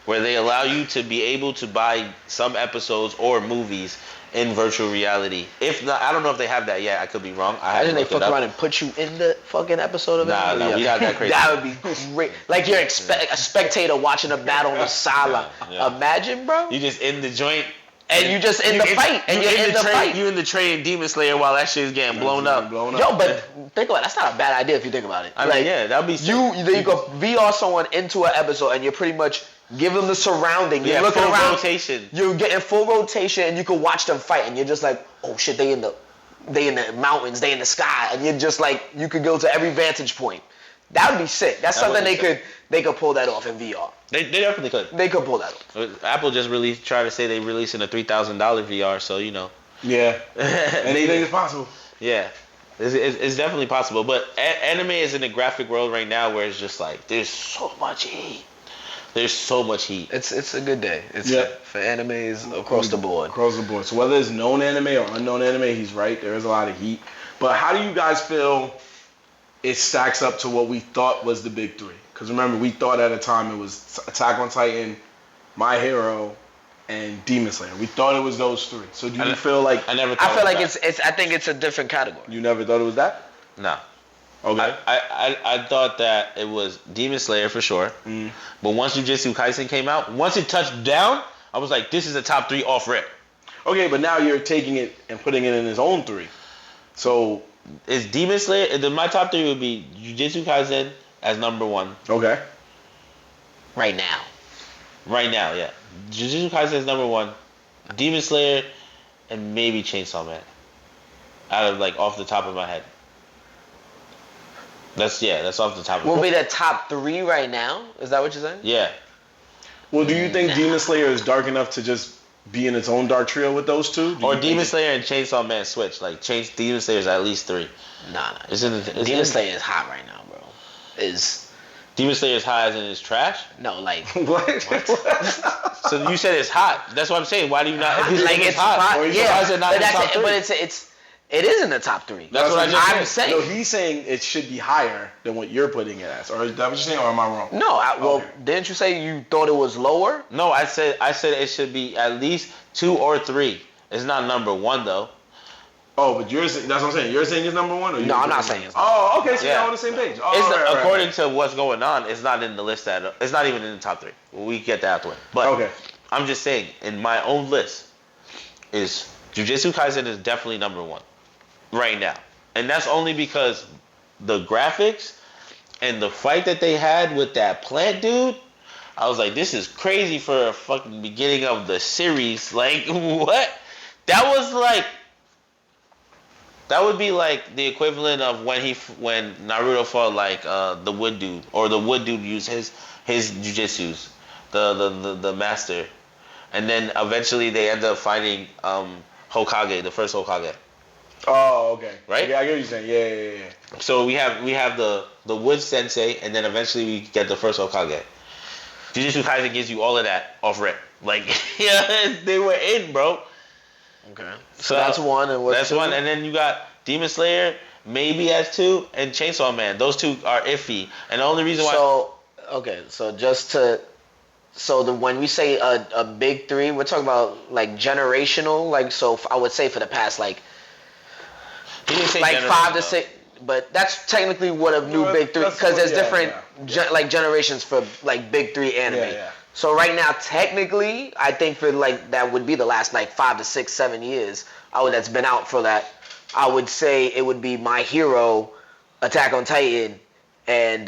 [SPEAKER 3] where they allow you to be able to buy some episodes or movies in virtual reality. If not, I don't know if they have that yet. I could be wrong.
[SPEAKER 2] Imagine they fuck around and put you in the fucking episode of it.
[SPEAKER 3] Nah, we not that crazy.
[SPEAKER 2] That would be great. Like you're a spectator watching a battle in a sala.
[SPEAKER 3] Yeah.
[SPEAKER 2] Imagine, bro.
[SPEAKER 3] You just in the joint.
[SPEAKER 2] And you just in the fight. And you're in the fight.
[SPEAKER 3] You in the train Demon Slayer while that shit is getting blown up.
[SPEAKER 2] Yo, but think about it. That's not a bad idea if you think about it.
[SPEAKER 3] I mean, yeah, that'd be sick.
[SPEAKER 2] You go VR someone into an episode and you're pretty much Give them the surrounding. You're
[SPEAKER 3] Yeah,
[SPEAKER 2] looking
[SPEAKER 3] full
[SPEAKER 2] around.
[SPEAKER 3] rotation.
[SPEAKER 2] You're getting full rotation, and you can watch them fight, and you're just like, oh shit, they in the mountains, they in the sky, and you're just like, you could go to every vantage point. That would be sick. That's something they could pull that off in VR.
[SPEAKER 3] They definitely could.
[SPEAKER 2] They could pull that off.
[SPEAKER 3] Apple just tried to say they releasing a $3,000 VR, so you know.
[SPEAKER 1] Yeah. Anything is possible.
[SPEAKER 3] Yeah. It's definitely possible, but anime is in a graphic world right now where it's just like there's so much heat. There's so much heat.
[SPEAKER 2] It's a good day. It's for animes across the board.
[SPEAKER 1] Across the board. So whether it's known anime or unknown anime, he's right. There is a lot of heat. But how do you guys feel it stacks up to what we thought was the big three? Because remember, we thought at a time it was Attack on Titan, My Hero, and Demon Slayer. We thought it was those three. So do you feel like
[SPEAKER 3] I never thought
[SPEAKER 2] I feel like
[SPEAKER 3] that.
[SPEAKER 2] it's I think it's a different category.
[SPEAKER 1] You never thought it was that?
[SPEAKER 3] No.
[SPEAKER 1] Okay.
[SPEAKER 3] I thought that it was Demon Slayer for sure. But once Jujutsu Kaisen came out, once it touched down, I was like, this is a top 3 off rip.
[SPEAKER 1] Okay, but now you're taking it and putting it in his own 3. So
[SPEAKER 3] It's Demon Slayer. My top 3 would be Jujutsu Kaisen as number 1.
[SPEAKER 1] okay.
[SPEAKER 2] Right now.
[SPEAKER 3] Right now, yeah. Jujutsu Kaisen is number 1. Demon Slayer and maybe Chainsaw Man. Out of off the top of my head. That's off the top of my
[SPEAKER 2] Will
[SPEAKER 3] head.
[SPEAKER 2] be the top 3 right now? Is that what you're saying?
[SPEAKER 3] Yeah.
[SPEAKER 1] Well, do you think Demon Slayer is dark enough to just be in its own dark trio with those two?
[SPEAKER 3] Or Demon Slayer and Chainsaw Man switch. Demon Slayer is at least 3.
[SPEAKER 2] Nah.
[SPEAKER 3] Demon
[SPEAKER 2] Slayer is hot right now, bro.
[SPEAKER 3] Demon Slayer is hot as in it's trash?
[SPEAKER 2] No, like
[SPEAKER 1] What?
[SPEAKER 3] So you said it's hot. That's what I'm saying. Why do you not? If
[SPEAKER 2] like it's hot.
[SPEAKER 3] Why
[SPEAKER 2] Yeah,
[SPEAKER 3] is it not
[SPEAKER 2] but
[SPEAKER 3] in the top
[SPEAKER 2] that's
[SPEAKER 3] 3?
[SPEAKER 2] but it is in the top 3.
[SPEAKER 3] That's what I just
[SPEAKER 2] I'm
[SPEAKER 3] said.
[SPEAKER 2] saying.
[SPEAKER 1] No, he's saying it should be higher than what you're putting it as. Or is that what you're saying, or am I wrong?
[SPEAKER 2] No,
[SPEAKER 1] Okay.
[SPEAKER 2] didn't you say you thought it was lower?
[SPEAKER 3] No, I said it should be at least 2 or 3. It's not number 1 though.
[SPEAKER 1] Oh, but that's what I'm saying. You're saying it's number 1? Or
[SPEAKER 2] No, I'm not saying it's number
[SPEAKER 1] Oh, okay, so
[SPEAKER 3] Yeah.
[SPEAKER 1] you're on the same page. Oh,
[SPEAKER 3] It's
[SPEAKER 1] right.
[SPEAKER 3] according to what's going on, it's not in the list it's not even in the top 3. We get that out the way. But
[SPEAKER 1] Okay.
[SPEAKER 3] I'm just saying, in my own list, is Jujutsu Kaisen is definitely number 1 right now. And that's only because the graphics and the fight that they had with that plant dude, I was like, this is crazy for a fucking beginning of the series. Like, what? That would be like the equivalent of when Naruto fought the wood dude, or the wood dude used his jujutsus, the master, and then eventually they end up finding Hokage, the first Hokage.
[SPEAKER 1] Oh, okay.
[SPEAKER 3] Right?
[SPEAKER 1] Yeah, I get what you're saying. Yeah.
[SPEAKER 3] So we have the wood sensei, and then eventually we get the first Hokage. Jujutsu Kaisen gives you all of that off rip. Like, yeah, they were in, bro.
[SPEAKER 2] Okay. So that's 1, and what's
[SPEAKER 3] That's
[SPEAKER 2] 2?
[SPEAKER 3] 1, and then you got Demon Slayer maybe as 2, and Chainsaw Man. Those 2 are iffy, and the only reason why.
[SPEAKER 2] When we say a big 3, we're talking about generational. So I would say for the past
[SPEAKER 3] He didn't say
[SPEAKER 2] 5 to
[SPEAKER 3] generational,
[SPEAKER 2] 6. But that's technically what a new
[SPEAKER 1] No,
[SPEAKER 2] big 3,
[SPEAKER 1] that's
[SPEAKER 2] because
[SPEAKER 1] what-
[SPEAKER 2] there's different generations for big 3 anime.
[SPEAKER 1] Yeah.
[SPEAKER 2] So right now, technically, I think for that would be the last 5 to 6, 7 years. That's been out for that. I would say it would be My Hero, Attack on Titan, and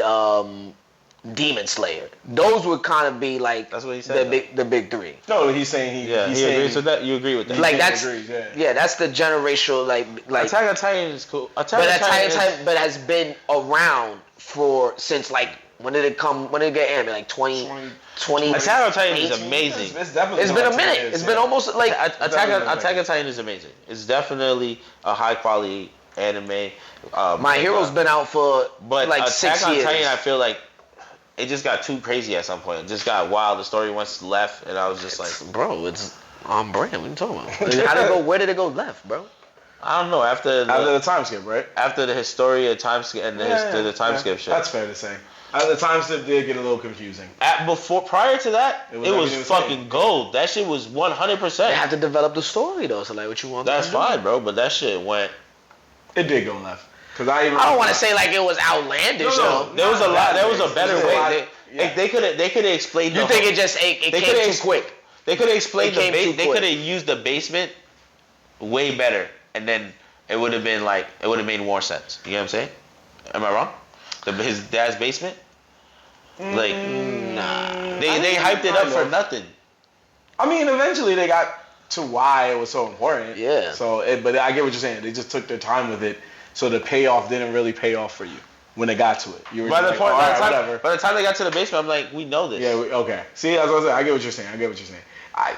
[SPEAKER 2] Demon Slayer. Those would kind of be
[SPEAKER 3] That's what he said,
[SPEAKER 2] the big 3.
[SPEAKER 1] No, he's saying
[SPEAKER 3] he agrees with that. You agree with that?
[SPEAKER 2] That's
[SPEAKER 1] agrees, yeah.
[SPEAKER 2] yeah, that's the generational
[SPEAKER 3] Attack on Titan is cool.
[SPEAKER 2] but has been around since when did it come? When did it get anime? 2020.
[SPEAKER 3] Attack on Titan is amazing.
[SPEAKER 1] It's definitely
[SPEAKER 2] It's been a
[SPEAKER 1] not
[SPEAKER 2] minute.
[SPEAKER 1] 10 years,
[SPEAKER 2] It's been almost
[SPEAKER 3] Attack on Titan is amazing. It's definitely a high quality anime.
[SPEAKER 2] My Hero's been out for
[SPEAKER 3] but
[SPEAKER 2] 6
[SPEAKER 3] Attack on
[SPEAKER 2] years.
[SPEAKER 3] Titan, I feel like it just got too crazy at some point. It just got wild. The story went left, and I was just like,
[SPEAKER 2] bro, it's on brand. What are you talking about? How did it go? Where did it go left, bro?
[SPEAKER 3] I don't know. After
[SPEAKER 1] the time skip, right?
[SPEAKER 3] After the Historia time skip and the time skip shit.
[SPEAKER 1] That's fair to say. The time skip did get a little confusing.
[SPEAKER 3] Prior to that, it was
[SPEAKER 1] everything
[SPEAKER 3] fucking
[SPEAKER 1] same.
[SPEAKER 3] gold. That shit was 100%.
[SPEAKER 2] They have to develop the story though. So what you want?
[SPEAKER 3] That's
[SPEAKER 2] them to do?
[SPEAKER 3] fine, bro. But that shit went.
[SPEAKER 1] It did go left. Cause
[SPEAKER 2] I don't want to say it was outlandish.
[SPEAKER 1] No,
[SPEAKER 3] There was a lot. There was a better
[SPEAKER 1] There's a lot.
[SPEAKER 3] way.
[SPEAKER 1] Yeah.
[SPEAKER 3] They could have explained.
[SPEAKER 2] You think it just came too quick?
[SPEAKER 3] They could have explained
[SPEAKER 2] It came too
[SPEAKER 3] They
[SPEAKER 2] quick.
[SPEAKER 3] could have used the basement way better, and then it would have been it would have made more sense. You know what I'm saying? Am I wrong? His dad's basement. Like, nah. They hyped it up for nothing.
[SPEAKER 1] I mean, eventually they got to why it was so important.
[SPEAKER 2] Yeah.
[SPEAKER 1] So, but I get what you're saying. They just took their time with it, so the payoff didn't really pay off for you when they got to it. You were
[SPEAKER 3] By
[SPEAKER 1] just whatever.
[SPEAKER 3] By the time they got to the basement, I'm like, we know this.
[SPEAKER 1] Yeah. Okay. See, as I was saying, I get what you're saying. I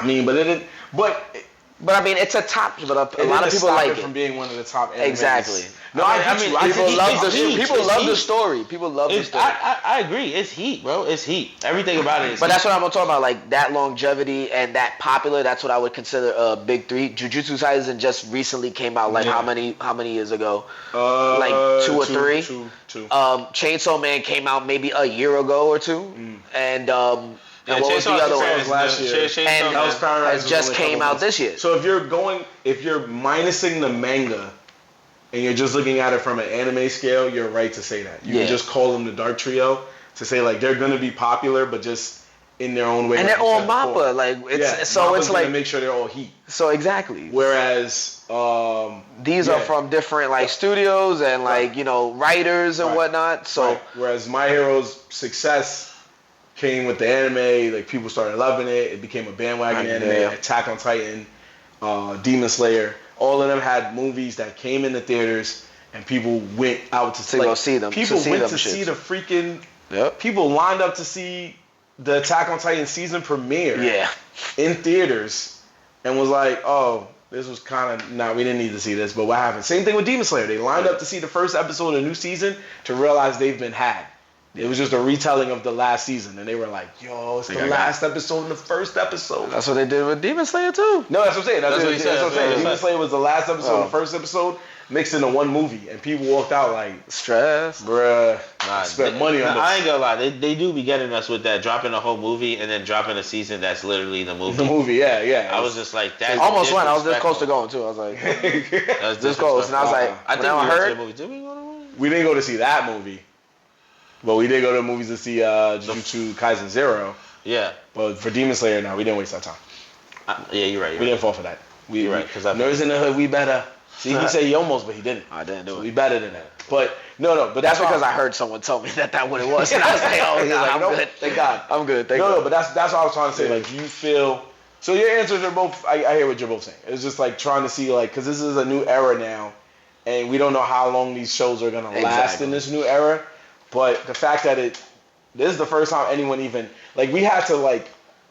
[SPEAKER 1] mean, but it didn't.
[SPEAKER 2] But I mean, it's a top. But a lot of people
[SPEAKER 1] stop
[SPEAKER 2] like
[SPEAKER 1] it from being one of the top. Animes.
[SPEAKER 2] Exactly.
[SPEAKER 1] No, I mean,
[SPEAKER 2] people love the
[SPEAKER 3] heat.
[SPEAKER 2] people love
[SPEAKER 3] Heat.
[SPEAKER 2] the story. People love the story.
[SPEAKER 3] I agree. It's heat, bro. It's heat. Everything about it is
[SPEAKER 2] But
[SPEAKER 3] heat.
[SPEAKER 2] that's what I'm talking about. Like that longevity and that popular. That's what I would consider a big three. Jujutsu Kaisen just recently came out. Like how many years ago? Like 2 or 3.
[SPEAKER 1] Two.
[SPEAKER 2] Chainsaw Man came out maybe a year ago or 2, and what was the other one?
[SPEAKER 1] Last year.
[SPEAKER 2] And
[SPEAKER 1] Hell's Paradise
[SPEAKER 2] just came out this year.
[SPEAKER 1] So if you're minusing the manga and you're just looking at it from an anime scale, you're right to say that. You can just call them the Dark Trio to say like they're gonna be popular, but just in their own way.
[SPEAKER 2] And
[SPEAKER 1] like
[SPEAKER 2] they're all Mappa, like
[SPEAKER 1] Mappa's
[SPEAKER 2] like
[SPEAKER 1] make sure they're all heat.
[SPEAKER 2] So exactly.
[SPEAKER 1] Whereas
[SPEAKER 2] these are from different like studios and like writers and whatnot. So
[SPEAKER 1] whereas My Hero's success came with the anime, like people started loving it. It became a bandwagon anime. Attack on Titan, Demon Slayer, all of them had movies that came into theaters, and people went out to
[SPEAKER 2] go see them.
[SPEAKER 1] People went to see the freaking.
[SPEAKER 2] Yep.
[SPEAKER 1] People lined up to see the Attack on Titan season premiere.
[SPEAKER 2] Yeah.
[SPEAKER 1] In theaters, and was like, oh, this was kind of we didn't need to see this, but what happened? Same thing with Demon Slayer. They lined up to see the first episode of the new season to realize they've been had. It was just a retelling of the last season, and they were like, "Yo, it's the last episode and the first episode."
[SPEAKER 2] That's what they did with Demon Slayer too.
[SPEAKER 1] No, that's what I'm saying. That's what I'm saying. Demon Slayer was the last episode and the first episode mixed into one movie, and people walked out like,
[SPEAKER 2] stress,
[SPEAKER 1] bruh. Spent money on this.
[SPEAKER 3] I ain't gonna lie, they do be getting us with that, dropping a whole movie and then dropping a season that's literally the movie.
[SPEAKER 1] The movie, yeah.
[SPEAKER 3] I was just like, that.
[SPEAKER 2] Almost went. I was this close to going too. I was like, this close, and I was like,
[SPEAKER 3] I think we went to the movie. Did we go to the movie?
[SPEAKER 1] We didn't go to see that movie. But we did go to the movies to see Jujutsu Kaisen 0.
[SPEAKER 3] Yeah.
[SPEAKER 1] But for Demon Slayer, no, we didn't waste our time.
[SPEAKER 3] Yeah, you're right.
[SPEAKER 1] We didn't fall for that.
[SPEAKER 3] You're right. Because
[SPEAKER 1] Nerds in the Hood, we better. See, he said he almost, but he didn't.
[SPEAKER 2] I didn't do it.
[SPEAKER 1] We better than that. But no. But
[SPEAKER 2] that's because I heard someone tell me that what it was, and I was like, oh, God, I'm good.
[SPEAKER 1] Thank God.
[SPEAKER 2] I'm good. Thank
[SPEAKER 1] God. No, but that's what I was trying to say. Like, do you feel? So your answers are both. I hear what you're both saying. It's just like trying to see like, because this is a new era now, and we don't know how long these shows are gonna last in this new era. But the fact that this is the first time anyone even we had to like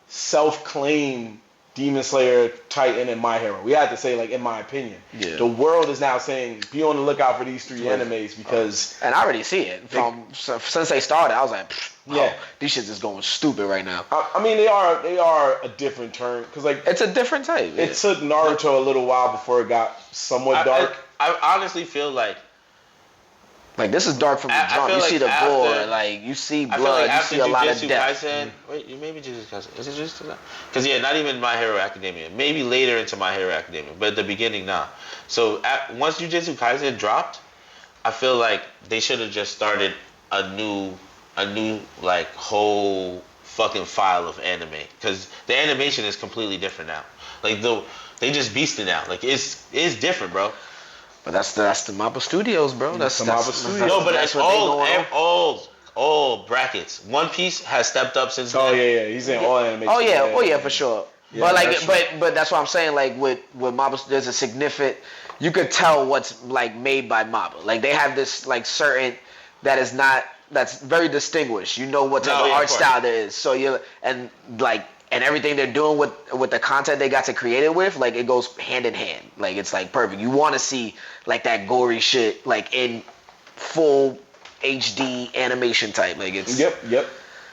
[SPEAKER 1] self-claim Demon Slayer, Titan, and My Hero. We had to say in my opinion.
[SPEAKER 2] Yeah.
[SPEAKER 1] The world is now saying be on the lookout for these 3 animes because
[SPEAKER 2] and I already see it since they started. I was like, these shits is going stupid right now.
[SPEAKER 1] I mean they are a different turn because
[SPEAKER 2] it's a different type.
[SPEAKER 1] It took Naruto a little while before it got somewhat dark.
[SPEAKER 3] I honestly feel like
[SPEAKER 2] this is dark from the jump. You see the gore, you see blood, you see a lot of death.
[SPEAKER 3] Wait, maybe Jujutsu Kaisen. Is it Jujutsu Kaisen? Because not even My Hero Academia. Maybe later into My Hero Academia, but at the beginning, nah. So once Jujutsu Kaisen dropped, I feel like they should have just started a new whole fucking file of anime, because the animation is completely different now. They just beasted now. It's different, bro.
[SPEAKER 2] But that's the Mappa Studios, bro. That's the Mappa Studios.
[SPEAKER 3] No, but that's all brackets. One Piece has stepped up since.
[SPEAKER 1] Oh yeah. He's in all animation.
[SPEAKER 2] Oh yeah, for sure. Yeah, but that's what I'm saying. With Mappa, there's a significant. You could tell what's made by Mappa. They have this certain that's very distinguished. You know what type of art style there is. So and everything they're doing with the content they got to create it with, it goes hand in hand. It's perfect. You want to see that gory shit in full HD animation type. It's
[SPEAKER 1] Yep.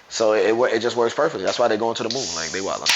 [SPEAKER 2] So it just works perfectly. That's why they're going to the moon. They wildin'.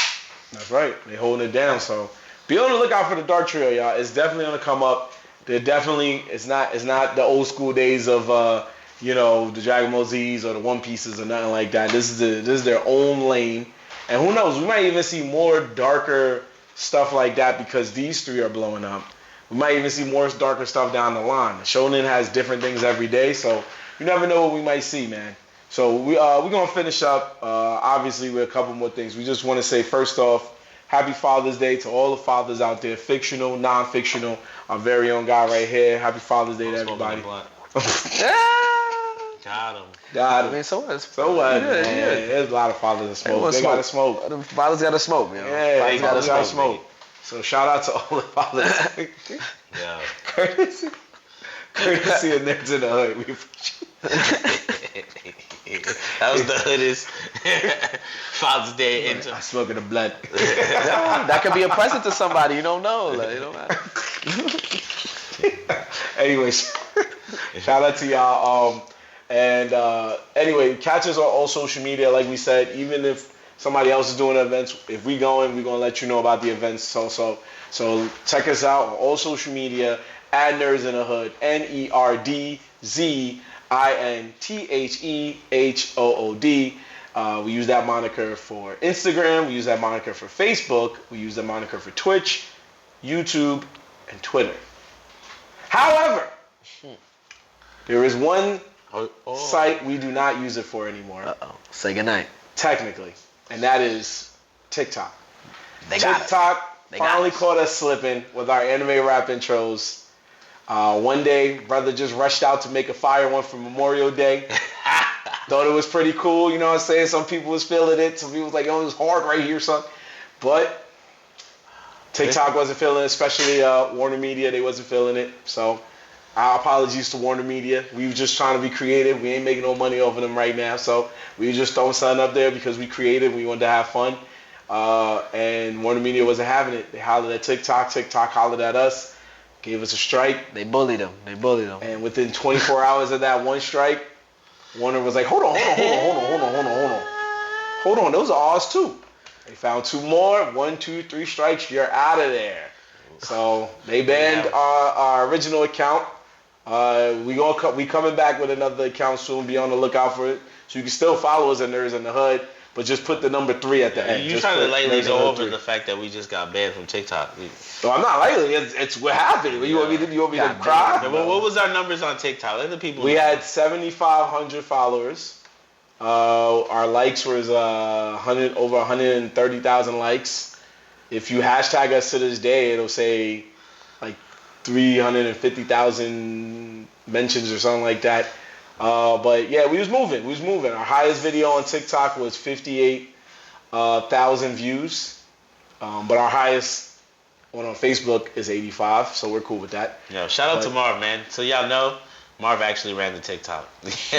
[SPEAKER 1] That's right. They holding it down. So be on the lookout for the Dark Trio, y'all. It's definitely gonna come up. They're definitely it's not the old school days of the Dragon Ball Z's or the One Pieces or nothing like that. This is their own lane. And who knows, we might even see more darker stuff like that because these 3 are blowing up. We might even see more darker stuff down the line. Shonen has different things every day, so you never know what we might see, man. So we're going to finish up, obviously, with a couple more things. We just want to say, first off, Happy Father's Day to all the fathers out there, fictional, non-fictional. Our very own guy right here. Happy Father's Day to everybody.
[SPEAKER 3] Got him.
[SPEAKER 1] God,
[SPEAKER 2] I mean, so what?
[SPEAKER 1] so what,
[SPEAKER 2] Yeah,
[SPEAKER 1] man?
[SPEAKER 2] yeah.
[SPEAKER 1] There's a lot of fathers that smoke.
[SPEAKER 2] Everyone
[SPEAKER 1] They gotta smoke.
[SPEAKER 2] The fathers gotta smoke, you know.
[SPEAKER 1] Yeah, they
[SPEAKER 2] Fathers
[SPEAKER 1] gotta smoke. So shout out to all the fathers.
[SPEAKER 3] Yeah.
[SPEAKER 1] Courtesy of Nerdz in the Hood. We
[SPEAKER 3] That was the hoodest Father's Day intro.
[SPEAKER 1] I'm smoking the blunt.
[SPEAKER 2] Yeah, that could be a present to somebody. You don't know. Like, you don't matter.
[SPEAKER 1] Anyways, shout out to y'all. Anyway, catch us on all social media. Like we said, even if somebody else is doing events, if we going, we're gonna let you know about the events also. So check us out on all social media at Nerdz in the Hood. NERDZINTHEHOOD. We use that moniker for Instagram. We use that moniker for Facebook. We use that moniker for Twitch, YouTube, and Twitter. However, there is one site we do not use it for anymore.
[SPEAKER 2] Uh-oh. Say goodnight.
[SPEAKER 1] Technically, and that is TikTok.
[SPEAKER 2] TikTok
[SPEAKER 1] Finally caught us slipping with our anime rap intros. One day, brother just rushed out to make a fire one for Memorial Day. Thought it was pretty cool, you know what I'm saying? Some people was feeling it. Some people was like, yo, it's hard right here, son. But TikTok wasn't feeling it, especially Warner Media. They wasn't feeling it. So our apologies to Warner Media. We were just trying to be creative. We ain't making no money over them right now. So we just throwing something up there because we creative. We wanted to have fun. And Warner Media wasn't having it. They hollered at TikTok. TikTok hollered at us. Gave us a strike.
[SPEAKER 2] They bullied them.
[SPEAKER 1] And within 24 hours of that one strike, Warner was like, hold on. Hold on, those are ours too. They found 2 more. 1, 2, 3 strikes. You're out of there. So they banned our original account. We coming back with another account soon. Be on the lookout for it. So you can still follow us at Nerdz in the Hood, but just put the number 3 at the end.
[SPEAKER 3] You trying to lightly go over the fact that we just got banned from TikTok.
[SPEAKER 1] No, I'm not lightly. It's what happened. You want me to cry?
[SPEAKER 3] Yeah, well, what was our numbers on TikTok? Let the people
[SPEAKER 1] We
[SPEAKER 3] know.
[SPEAKER 1] had 7,500 followers. Our likes was over 130,000 likes. If you hashtag us to this day, it'll say like 350,000 mentions or something like that. But yeah, we was moving. Our highest video on TikTok was 58,000 views. But our highest one on Facebook is 85, so we're cool with that.
[SPEAKER 3] Yo, shout out to Marv, man. So y'all know, Marv actually ran the TikTok.
[SPEAKER 2] He's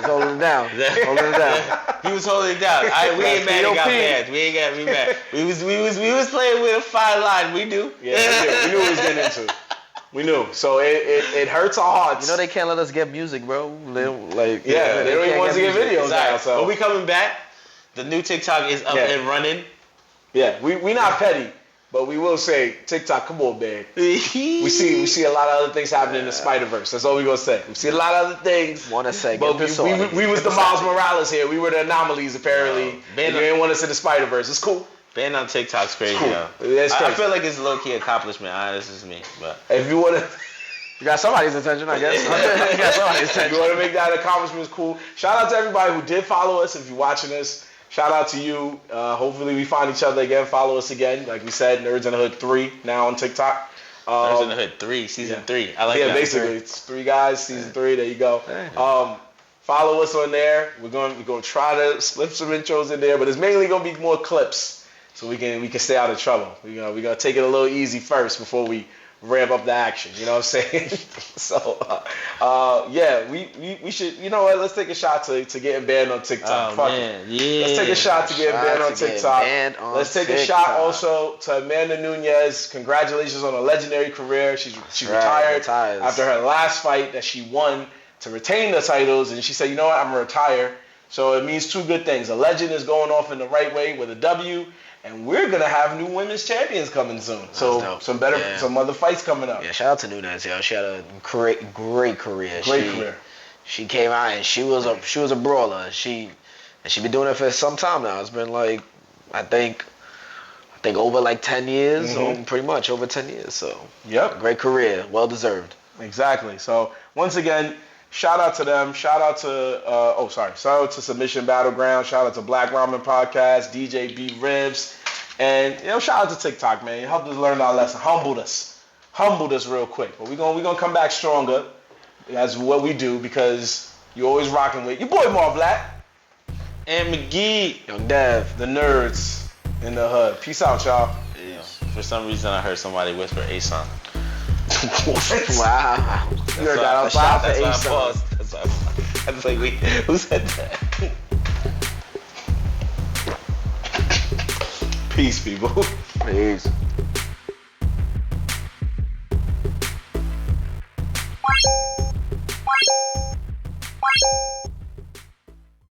[SPEAKER 2] holding it down.
[SPEAKER 3] He was holding it down. We ain't mad he got banned. We ain't got me mad. We was playing with a fine line. We do.
[SPEAKER 1] Yeah, we knew what we was getting into. We knew. So it hurts our hearts.
[SPEAKER 2] You know they can't let us get music, bro. They don't
[SPEAKER 1] they don't even want us to get videos now. So
[SPEAKER 3] when we coming back, the new TikTok is up and running.
[SPEAKER 1] Yeah, we not petty, but we will say, TikTok, come on, man. we see a lot of other things happening in the Spider-Verse. That's all we gonna say. We see a lot of other things.
[SPEAKER 2] Want to say,
[SPEAKER 1] but we was the Miles Morales here. We were the anomalies, apparently. And you ain't want us in the Spider-Verse. It's cool.
[SPEAKER 3] Banned on TikTok's crazy,
[SPEAKER 1] cool.
[SPEAKER 3] yo.
[SPEAKER 1] That's crazy.
[SPEAKER 3] I feel like it's a low-key accomplishment. This is me, but
[SPEAKER 1] if you want to...
[SPEAKER 2] You got somebody's attention, I guess. You got somebody's attention.
[SPEAKER 1] If you want to make that accomplishment, it's cool. Shout out to everybody who did follow us. If you're watching us, shout out to you. Hopefully we find each other again. Follow us again. Like we said, Nerdz in the Hood 3 now on TikTok.
[SPEAKER 3] Nerdz in the Hood 3, season 3. I like that.
[SPEAKER 1] Yeah, basically it's 3 guys, season 3. There you go. Follow us on there. We're going to try to slip some intros in there, but it's mainly going to be more clips so we can stay out of trouble. We're going to take it a little easy first before we ramp up the action. You know what I'm saying? So we should. You know what? Let's take a shot to getting banned on TikTok.
[SPEAKER 3] Oh,
[SPEAKER 1] Fuck
[SPEAKER 3] man.
[SPEAKER 1] it.
[SPEAKER 3] Yeah.
[SPEAKER 1] Let's take a shot to getting banned on TikTok. Let's take a shot also to Amanda Nunes. Congratulations on a legendary career. She retired after her last fight that she won to retain the titles, and she said, you know what? I'm gonna retire. So it means 2 good things. A legend is going off in the right way with a W. And we're gonna have new women's champions coming soon. So some other fights coming up.
[SPEAKER 2] Yeah, shout out to Nunes, yo. She had a great career.
[SPEAKER 1] Great career.
[SPEAKER 2] She came out and she was a brawler. She been doing it for some time now. It's been like I think over like 10 years, or pretty much over 10 years. So great career, well deserved.
[SPEAKER 1] Exactly. So once again, shout out to them. Shout out to shout out to Submission Battleground. Shout out to Black Ramen Podcast, DJ B Ribs, and shout out to TikTok, man. You helped us learn our lesson. Humbled us real quick. But we're gonna come back stronger. That's what we do because You always rocking with your boy Mar Black.
[SPEAKER 3] And McGee.
[SPEAKER 2] Young Dev.
[SPEAKER 1] The Nerdz in the hood. Peace out, y'all.
[SPEAKER 3] For some reason, I heard somebody whisper A-Son.
[SPEAKER 2] Wow. You heard that outside for
[SPEAKER 3] That's why I
[SPEAKER 2] A-Son.
[SPEAKER 3] paused. That's why I was like, wait, who said that?
[SPEAKER 1] Peace, people.
[SPEAKER 2] Peace.